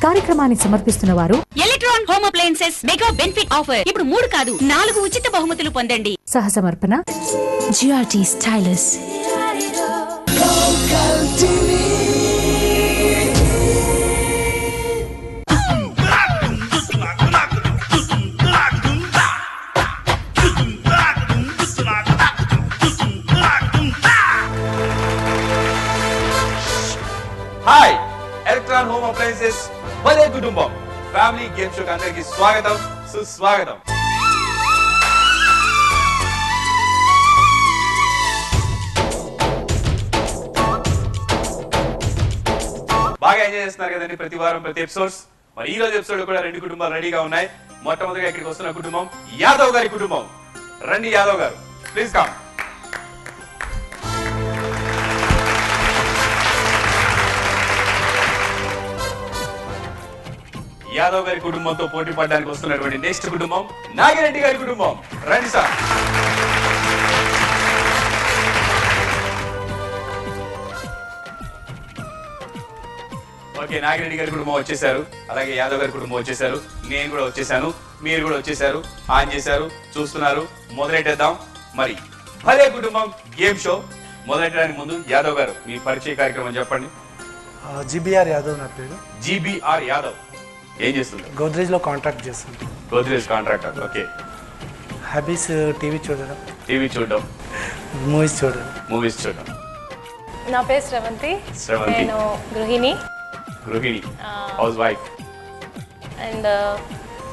కార్యక్రమాన్ని సమర్పిస్తున్న వారు Electron home appliances mega benefit offer. ఇప్పుడు 3 కాదు 4 ఉచిత బహుమతులు పొందండి. సహ సమర్పణ జిఆర్టీ స్టైలిస్. హాయ్, ఎలక్ట్రాన్ హోమ్ అప్లయన్సెస్ భలే కుటుంబం ఫ్యామిలీ గేమ్ షోకి అందరికి స్వాగతం, సుస్వాగతం. బాగా ఎంజాయ్ చేస్తున్నారు కదండి ప్రతి వారం ప్రతి ఎపిసోడ్స్. మరి ఈ రోజు ఎపిసోడ్ కూడా 2 కుటుంబాలు రెడీగా ఉన్నాయి. మొట్టమొదటిగా ఇక్కడికి వస్తున్న కుటుంబం యాదవ్ గారి కుటుంబం. రండి యాదవ్ గారు, ప్లీజ్ కమ్. యాదవ్ గారి కుటుంబంతో పోటీ పడడానికి వస్తున్నటువంటి నెక్స్ట్ కుటుంబం నాగిరెడ్డి గారి కుటుంబం. రండి సార్. ఓకే, నాగిరెడ్డి గారి కుటుంబం వచ్చేసారు, అలాగే యాదవ్ గారి కుటుంబం వచ్చేసారు, నేను కూడా వచ్చేసాను, మీరు కూడా వచ్చేసారు, ఆన్ చేశారు, చూస్తున్నారు. మొదలెట్టేద్దాం. మరి భలే కుటుంబం గేమ్ షో మొదలెట్టడానికి ముందు యాదవ్ గారు మీ పరిచయ కార్యక్రమం చెప్పండి. జీబీఆర్ యాదవ్ నా పేరు. జీబీఆర్ యాదవ్ ఏం చేస్తుంది? గోద్రేజ్ లో కాంట్రాక్ట్ చేస్తుంది. Godrej contractor. Okay. Hobbies TV చూడడం, మూవీస్ చూడడం. నా పేరు శ్రవంతి. నేను గృహిణి, హౌస్ వైఫ్. అండ్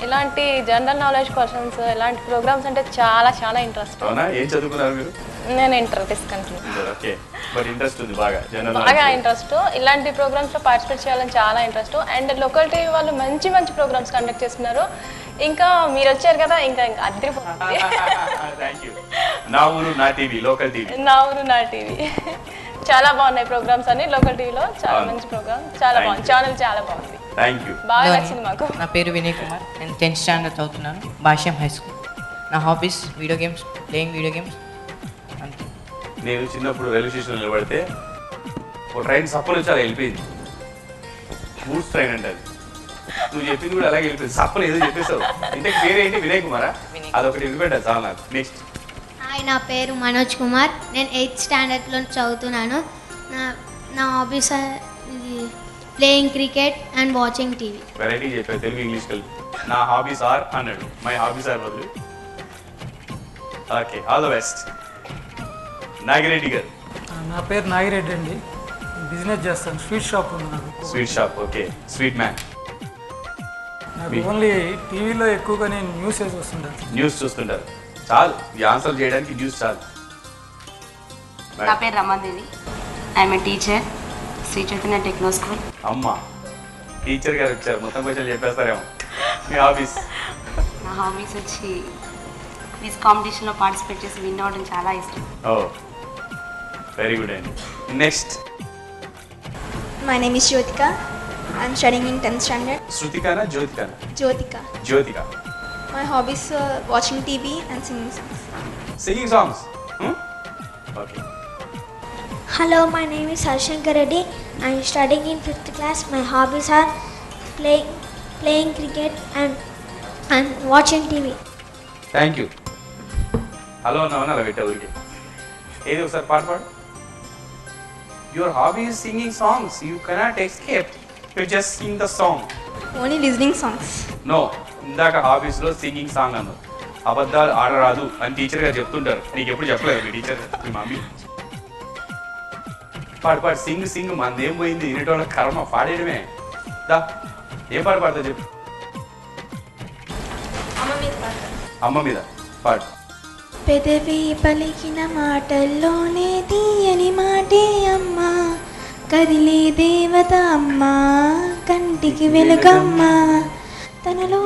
ఇలాంటి జనరల్ నాలెడ్జ్ క్వశ్చన్స్, ఇలాంటి ప్రోగ్రామ్స్ అంటే చాలా చాలా ఇంట్రెస్ట్. అవునా? ఏం చదువుకున్నారు మీరు? నేను ఇంటర్ తీసుకుంటున్నాను. ఓకే, బట్ ఇంట్రెస్ట్ ఉంది బాగా, బాగా ఇంట్రెస్ట్. ఇలాంటి ప్రోగ్రామ్స్ లో పార్టిసిపేట్ చేయాలని చాలా ఇంట్రెస్ట్. అండ్ లోకల్ టీవీ వాళ్ళు మంచి మంచి ప్రోగ్రామ్స్ కండక్ట్ చేస్తున్నారు. ఇంకా మీరు వచ్చారు కదా, ఇంకా అదిరిపోతుంది. నా ఊరు నా టీవీ, లోకల్ టీవీ. నా ఊరు నా టీవీ చాలా బాగున్నాయి ప్రోగ్రామ్స్ అన్ని. లోకల్ టీవీలో చాలా మంచి ప్రోగ్రామ్, చాలా బాగుంది. ఛానల్ చాలా బాగుంది, బాగా నచ్చింది మాకు. నా పేరు వినయ్ కుమార్. నేను 10th స్టాండర్డ్ చదువుతున్నాను, భాష్యం హై స్కూల్. నా hobbies video games, playing video games. అంతే. నేను చిన్నప్పుడు రైల్వే స్టేషన్ నిలబడితే ఒక ట్రైన్ సప్పలు చాలా వెళ్ళిపోయింది. గూడ్స్ ట్రైన్ అంటే అది. నువ్వు చెప్పింది కూడా అలాగే వెళ్ళిపోయింది. సప్పలు ఏదో చెప్పేసావు. ఇంతకు పేరేంటి? వినయ్ కుమారా? అదొకటి వినిపెట్టాలి చాలా నాకు. నెక్స్ట్. హాయ్, నా పేరు మనోజ్ కుమార్. నేను 8th స్టాండర్డ్లో చదువుతున్నాను. నా hobbies playing cricket and watching TV. Variety చెప్పారు, తెలుగు ఇంగ్లీష్ కలిపి. నా హాబీస్ ఆర్ అన్నాడు, మై హాబీస్ ఆర్ బదులు. Okay, all the best. Nagireddy గారు. నా పేరు నాగిరెడ్డి అండి. బిజినెస్ చేస్తాను, స్వీట్ షాప్ ఉంది నాకు. Sweet shop. Okay, sweet man. నాకు ఓన్లీ టీవీలో ఎక్కువగా నేను న్యూస్ చూస్తుంటాను. న్యూస్ చూస్తుంటారు చాలు, ఈ ఆన్సర్ చేయడానికి న్యూస్ చాలు. నా పేరు Ramadevi. I'm a teacher, Sri Chaitanya techno school. అమ్మా, టీచర్ గారు వచ్చారు, మొత్తం క్వశ్చన్ చెప్పేస్తారేమో. మీ హాబీస్? నా హాబీస్ వచ్చి క్విజ్ కాంపిటీషన్లో పార్టిసిపేట్ చేసి విన్ అవ్వడం చాలా ఇష్టం. ఓ, వెరీ గుడ్ అండి. Next. My name is Jyotika. I'm studying in 10th standard. శృతికానా జ్యోతికానా? Jyotika. My hobbies are watching TV and singing songs. Singing songs? Okay. Hello, my name is Harshankar Reddy. I'm studying in 5th class. My hobbies are playing cricket and watching TV. Thank you. Hello అన్న అలా పెట్టా ఊరికి. ఏది ఒకసారి పాట పాడు. Your hobby is singing songs. You cannot escape to just sing the song. Only listening songs. No, ఇందాక hobbies లో సింగింగ్ సాంగ్ అన్నారు. అబద్ధాలు ఆడరాదు అని టీచర్ గారు చెప్తుంటారు. నీకు ఎప్పుడు చెప్పలేదు మీ టీచర్, మీ మమ్మీ? పాడు సింగ్ మందేం పోయింది, వినేటోళ్ళ కర్మ పాడేయడమే. దా, ఏం పాట పాడతా చెప్పు. అమ్మ మీద పాడు. పెదవి పలికిన మాటల్లోనే తీయని మాటే అమ్మా, కదిలే దేవత అమ్మా, కంటికి వెలుగమ్మా, తనలో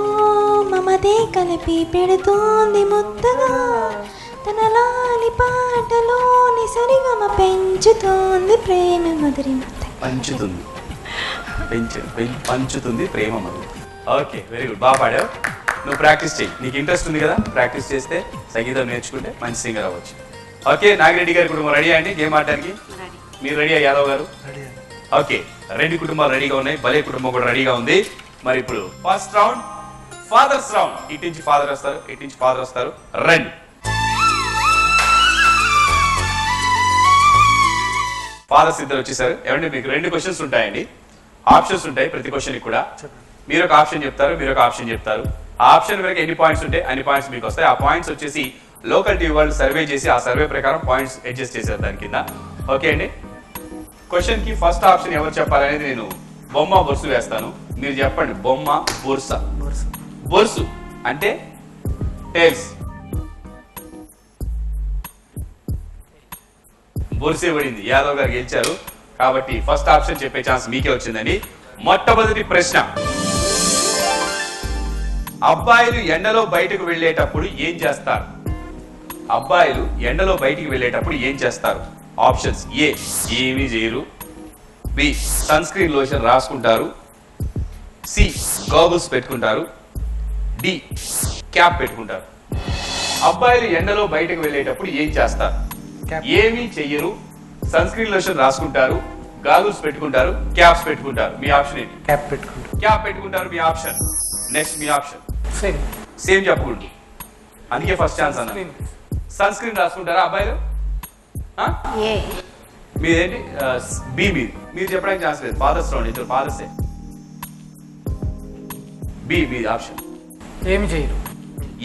మమతే కలిపి పెడుతోంది ముద్దగా, తన లాలి పాటలోని సరిగమ పెంచుతోంది ప్రేమ మధురిమ. పంచుతుంది ప్రేమ మధురిమ. ఓకే, వెరీ గుడ్, బాగా పాడావు. నువ్వు ప్రాక్టీస్ చేయి, నీకు ఇంట్రెస్ట్ ఉంది కదా, ప్రాక్టీస్ చేస్తే సంగీతం నేర్చుకుంటే మంచి సింగర్ అవ్వచ్చు. ఓకే, నాగిరెడ్డి గారి కుటుంబం రెడీ అండి గేమ్ ఆడడానికి? మీరు రెడీ యాదవ్ గారు? ఓకే, రెండు కుటుంబాలు రెడీగా ఉన్నాయి, భలే కుటుంబం కూడా రెడీగా ఉంది. మరి ఇప్పుడు ఫస్ట్ రౌండ్ ఫాదర్స్ రౌండ్. ఇటు నుంచి ఫాదర్ వస్తారు, ఇటు నుంచి ఫాదర్ వస్తారు. రండి. ఫాదర్స్ ఇద్దరు వచ్చేసారు. ఏమంటే మీకు 2 క్వశ్చన్స్ ఉంటాయండి, ఆప్షన్స్ ఉంటాయి ప్రతి క్వశ్చన్ కూడా. మీరు ఒక ఆప్షన్ చెప్తారు, మీరు ఒక ఆప్షన్ చెప్తారు. ఆ ఆప్షన్ వరకు ఎన్ని పాయింట్స్ ఉంటాయి అన్ని పాయింట్స్ మీకు వస్తాయి. ఆ పాయింట్స్ వచ్చేసి లోకల్ టీవీ వాళ్ళు సర్వే చేసి ఆ సర్వే ప్రకారం పాయింట్స్ అడ్జస్ట్ చేశారు దాని కింద. ఓకే అండి. క్వశ్చన్ కి ఫస్ట్ ఆప్షన్ ఎవరు చెప్పాలనేది నేను బొమ్మ బొరుసు వేస్తాను, మీరు చెప్పండి. బొమ్మ బొరుస. బొరుసు అంటే టైల్స్. బొరుసే పడింది, యాదవ్ గారు గెలిచారు కాబట్టి ఫస్ట్ ఆప్షన్ చెప్పే ఛాన్స్ మీకే వచ్చిందండి. మొట్టమొదటి ప్రశ్న, అబ్బాయిలు ఎండలో బయటకు వెళ్ళేటప్పుడు ఏం చేస్తారు? అబ్బాయిలు ఎండలో బయటికి వెళ్ళేటప్పుడు ఏం చేస్తారు? ఆప్షన్స్: ఏ ఏమీ చేయరు, బి సన్ స్క్రీన్ లోషన్ రాసుకుంటారు, సి గాగుల్స్ పెట్టుకుంటారు, డి క్యాప్ పెట్టుకుంటారు. అబ్బాయిలు ఎండలో బయటకు వెళ్ళేటప్పుడు ఏం చేస్తారు? ఏమీ చెయ్యరు, సన్ స్క్రీన్ లోషన్ రాసుకుంటారు, గాగుల్స్ పెట్టుకుంటారు, క్యాప్స్ పెట్టుకుంటారు. మీ ఆప్షన్ ఏంటి? క్యాప్ పెట్టుకుంటారు. క్యాప్ పెట్టుకుంటారు మీ ఆప్షన్. నెక్స్ట్ మీ ఆప్షన్ సేమ్ సేమ్ చెప్పకూడదు, అందుకే ఫస్ట్ ఛాన్స్ అన్న. సన్ స్క్రీన్ రాసుకుంటారా అబ్బాయిలు? మీదేంటి? బి. మీరు చెప్పడానికి ఛాన్స్ లేదు, ఫాదర్స్ రౌండ్, ఇద్దరు ఫాదర్సే. బి మీ ఆప్షన్. ఏమి చేయరు.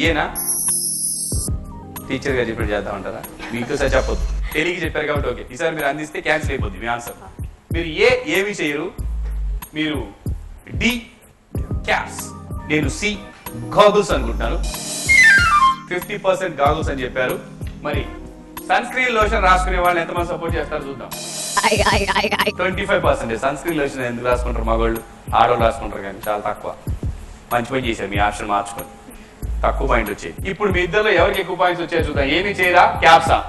ఏనా? టీచర్ గారు చెప్పినట్టు చేద్దాం అంటారా? మీకు సార్ చెప్పొద్దు, తెలియక చెప్పారు కాబట్టి ఓకే. ఈసారి మీరు అందిస్తే క్యాన్సిల్ అయిపోద్ది మీ ఆన్సర్. మీరు ఏమీ చేయరు, మీరు డి క్యాప్స్, నేను సి గాగుల్స్ అనుకుంటున్నాను. 50% గాగుల్స్ అని చెప్పారు. మరి సన్ స్క్రీన్ లోషన్ రాసుకునే వాళ్ళు ఎంతమంది సపోర్ట్ చేస్తారు చూద్దాం. 25%. సన్ స్క్రీన్ లోషన్ ఎందుకు రాసుకుంటారు మగవాళ్ళు? ఆడవాళ్ళు రాసుకుంటారు కానీ చాలా తక్కువ. మంచి పని చేశారు, మీ ఆప్షన్ మార్చుకొని తక్కువ పాయింట్ వచ్చాయి. ఇప్పుడు మీ ఇద్దరులో ఎవరికి ఎక్కువ పాయింట్స్ వచ్చాయో చూద్దాం. ఏమీ చేయరా, క్యాప్సా?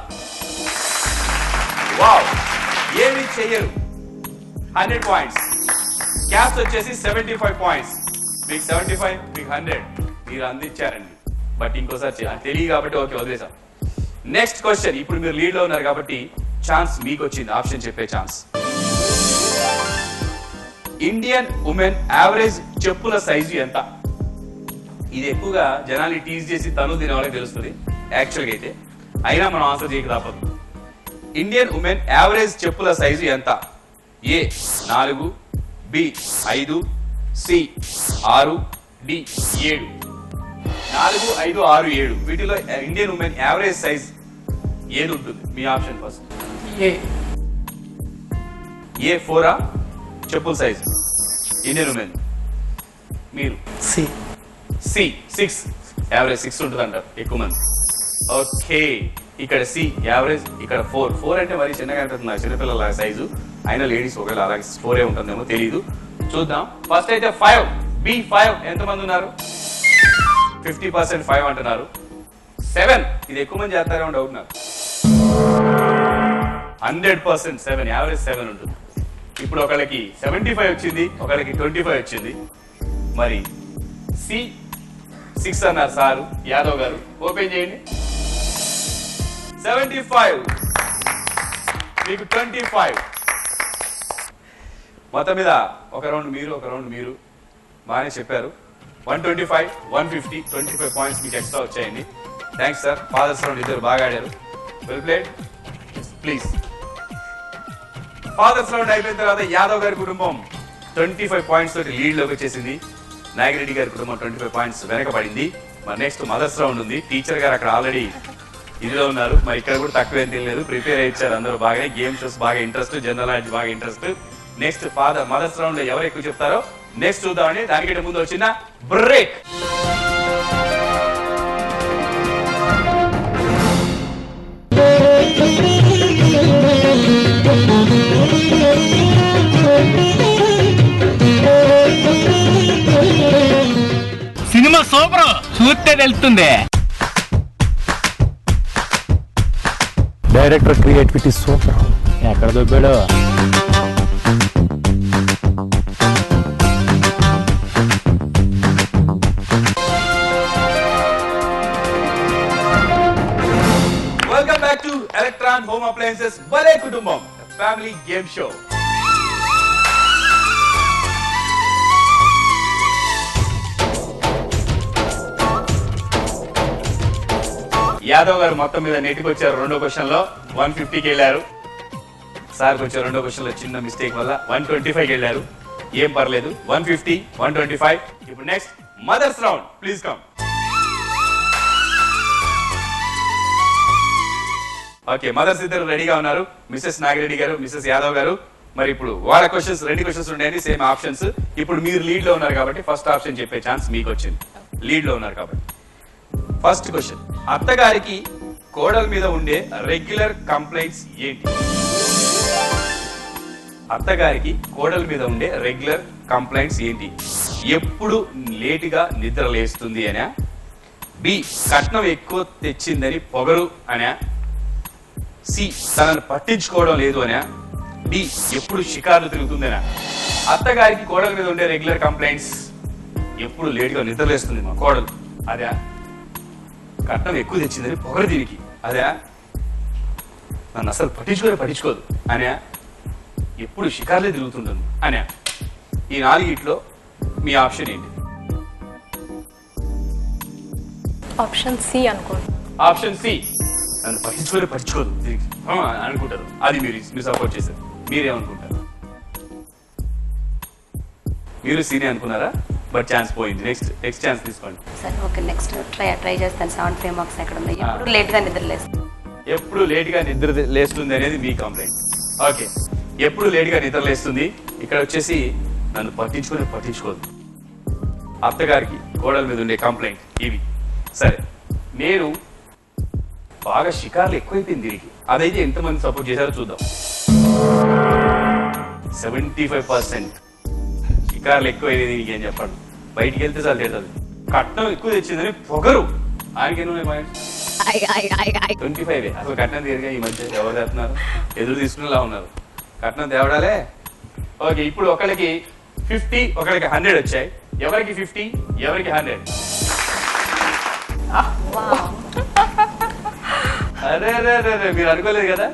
వావ్, ఏమీ చెయ్యరు 100 పాయింట్స్, క్యాప్స్ వచ్చేసి 75 పాయింట్స్. మీకు 75, మీకు 100. మీరు అందించారండి. బట్ ఇంకోసారి తెలియ కాబట్టి ఓకే వదిలేసాం. Next question. ఇప్పుడు మీరు లీడ్ లో ఉన్నారు కాబట్టి ఛాన్స్ మీకు వచ్చింది, ఆప్షన్ చెప్పే ఛాన్స్. ఇండియన్ ఉమెన్ యావరేజ్ చెప్పుల సైజు ఎంత? ఇది ఎక్కువగా జనాన్ని టీజ్ చేసి తను తినే వాళ్ళకి తెలుస్తుంది యాక్చువల్గా అయితే, అయినా మనం ఆన్సర్ చేయక తప్పదు. ఇండియన్ ఉమెన్ యావరేజ్ చెప్పుల సైజు ఎంత? ఏ 4, బి 5, సి 6, డి 7. 4, 5, 6, 7 వీటిలో ఇండియన్ ఉమెన్ యావరేజ్ సైజ్ ఏది ఉంటుంది? మీ ఆప్షన్ ఫస్ట్. ఏ 4 చెప్పుల సైజ్ ఇండియన్ ఉమెన్. మీరు సి 6 యావరేజ్ 6 ఉంటుంది అంటారు ఎక్కువ మంది. ఓకే, ఇక్కడ సి యావరేజ్, ఇక్కడ 4 అంటే మరి చిన్నగా ఉంటుంది నాకు, చిన్నపిల్లల సైజు. అయినా లేడీస్ ఒకవేళ అలాగే 4 ఉంటుందేమో తెలియదు, చూద్దాం. ఫస్ట్ అయితే 5 బి 5 ఎంతమంది ఉన్నారు? 50% 5 అంటున్నారు. 7 ఇది ఎక్కువ మంది చేస్తారేమో డౌట్ నాకు. 100% 7 యావరేజ్ 7 ఉంటుంది. ఇప్పుడు ఒకళ్ళకి 75 వచ్చింది, ఒకళ్ళకి 25 వచ్చింది. మరి సి 6 అన్నారు సారు యాదవ్ గారు. ఓపెన్ చేయండి. 75 మీకు 25. మొత్తం మీద ఒక రౌండ్ మీరు, ఒక రౌండ్ మీరు. బాగానే చెప్పారు. 125, 150, 25 పాయింట్స్ మీకు ఎక్స్ట్రా వచ్చాయండి. Thanks sir. ఫాదర్స్ రౌండ్ ఇద్దరు బాగా ఆడారు. Well played. Please. Fathers round అయిపోయిన తర్వాత యాదవ్ గారి కుటుంబం 25 పాయింట్స్ తోటి లీడ్ లోకి వచ్చేసింది. నాగిరెడ్డి గారి కుటుంబం 25 పాయింట్స్ వెనకబడింది. మరి నెక్స్ట్ మదర్స్ రౌండ్ ఉంది. టీచర్ గారు అక్కడ ఆల్రెడీ ఇదిలో ఉన్నారు. మరి ఇక్కడ కూడా తక్కువ ఏం తెలియలేదు, ప్రిపేర్ అయ్యారు అందరూ బాగా. గేమ్ షోస్ బాగా ఇంట్రెస్ట్, జనరల్ నాలెడ్జ్ బాగా ఇంట్రెస్ట్. నెక్స్ట్ మదర్స్ రౌండ్ లో ఎవరు ఎక్కువ చెప్తారో నెక్స్ట్ చూద్దామని. దానికంటే ముందు వచ్చిన బ్రేక్. సినిమా సూపర్, చూస్తే తెలుస్తుంది. Director creativity super. ఎక్కడ దొబ్బాడో. Welcome back to Electron home appliances భలే కుటుంబం ఫ్యామిలీ గేమ్ షో. యాదవ్ గారు మొత్తం మీద నెట్కి వచ్చారు రెండో క్వశ్చన్ లో 150కి వెళ్ళారు. సార్కి వచ్చారు రెండో క్వశ్చన్ లో చిన్న మిస్టేక్ వల్ల 125కి వెళ్ళారు. ఏం పర్లేదు. 150, 125. ఇప్పుడు next mothers round. Please come. Okay, mothers ఇద్దరు రెడీగా ఉన్నారు. మిసెస్ నాగిరెడ్డి గారు, మిసెస్ యాదవ్ గారు. మరి ఇప్పుడు వాళ్ళ క్వశ్చన్స్ 2 క్వశ్చన్స్ ఉన్నాయండి, సేమ్ ఆప్షన్స్. ఇప్పుడు మీరు లీడ్ లో ఉన్నారు కాబట్టి ఫస్ట్ ఆప్షన్ చెప్పే ఛాన్స్ మీకు వచ్చింది. లీడ్ లో ఉన్నారు కాబట్టి ఫస్ట్ క్వశ్చన్, అత్తగారికి కోడల మీద ఉండే రెగ్యులర్ కంప్లైంట్స్ ఏంటి? అత్తగారికి కోడల మీద ఉండే రెగ్యులర్ కంప్లైంట్స్ ఏంటి? ఎప్పుడు లేటుగా నిద్ర లేస్తుంది అనా, బి కట్నం ఎక్కువ తెచ్చిందని పొగరు అనా, సి తనను పట్టించుకోవడం లేదు అనా, డి ఎప్పుడు షికార్లు తిరుగుతుందనా? అత్తగారికి కోడల మీద ఉండే రెగ్యులర్ కంప్లైంట్స్, ఎప్పుడు లేటుగా నిద్ర లేస్తుంది మా కోడలు అదే, కట్నం ఎక్కువ తెచ్చిందని పొగరు దీనికి అదే, నన్ను అసలు పట్టించుకోదు అనే, ఎప్పుడు షికార్లే తిరుగుతుంటుంది అనే. ఈ 4 మీ ఆప్షన్ ఏంటి? ఆప్షన్ సి అనుకోండి. ఆప్షన్ సి, నన్ను పట్టించుకోదు అనుకుంటారు. అది మీరు సపోర్ట్ చేశారు. మీరేమనుకుంటారు? మీరు సీనే అనుకున్నారా? బట్ ఛాన్స్ పోయింది. నెక్స్ట్ ఛాన్స్ తీసుకోండి. సరే ఓకే, నెక్స్ట్ ట్రై చేస్తాను. 7 ఫ్రేమ్ వర్క్స్ ఎక్కడ ఉంది? ఎప్పుడు లేట్గా నిద్రలేస్తుంది. ఎప్పుడు లేట్గా నిద్ర లేస్తుంది అనేది మీ కంప్లైంట్. ఓకే, ఎప్పుడు లేట్గా నిద్ర లేస్తుంది. ఇక్కడ వచ్చేసి నన్ను పట్టించుకోదు. అత్తగారికి కోడల మీద ఉండే కంప్లైంట్ ఇవి. సరే, నేను బాగా షికార్లు ఎక్కువైపోయింది దీనికి. అదైతే ఎంతమంది సపోర్ట్ చేశారో చూద్దాం. 75%. షికార్లు ఎక్కువైంది దీనికి ఏం చెప్పండి. బయటికి వెళ్తే చాలు తిడుతుంది. కట్నం ఎక్కువ తెచ్చిందని పొగరు. ఆయనకి 25. అసలు కట్నం తీరుగా ఈ మధ్య ఎవరు తెస్తున్నారు? ఎదురు తీసుకునేలా ఉన్నారు. కట్నం తేవడాలే. ఓకే, ఇప్పుడు ఒకరికి 50, ఒకరికి 100 వచ్చాయి. ఎవరికి 50, ఎవరికి 100? అరే మీరు అనుకోలేదు కదా,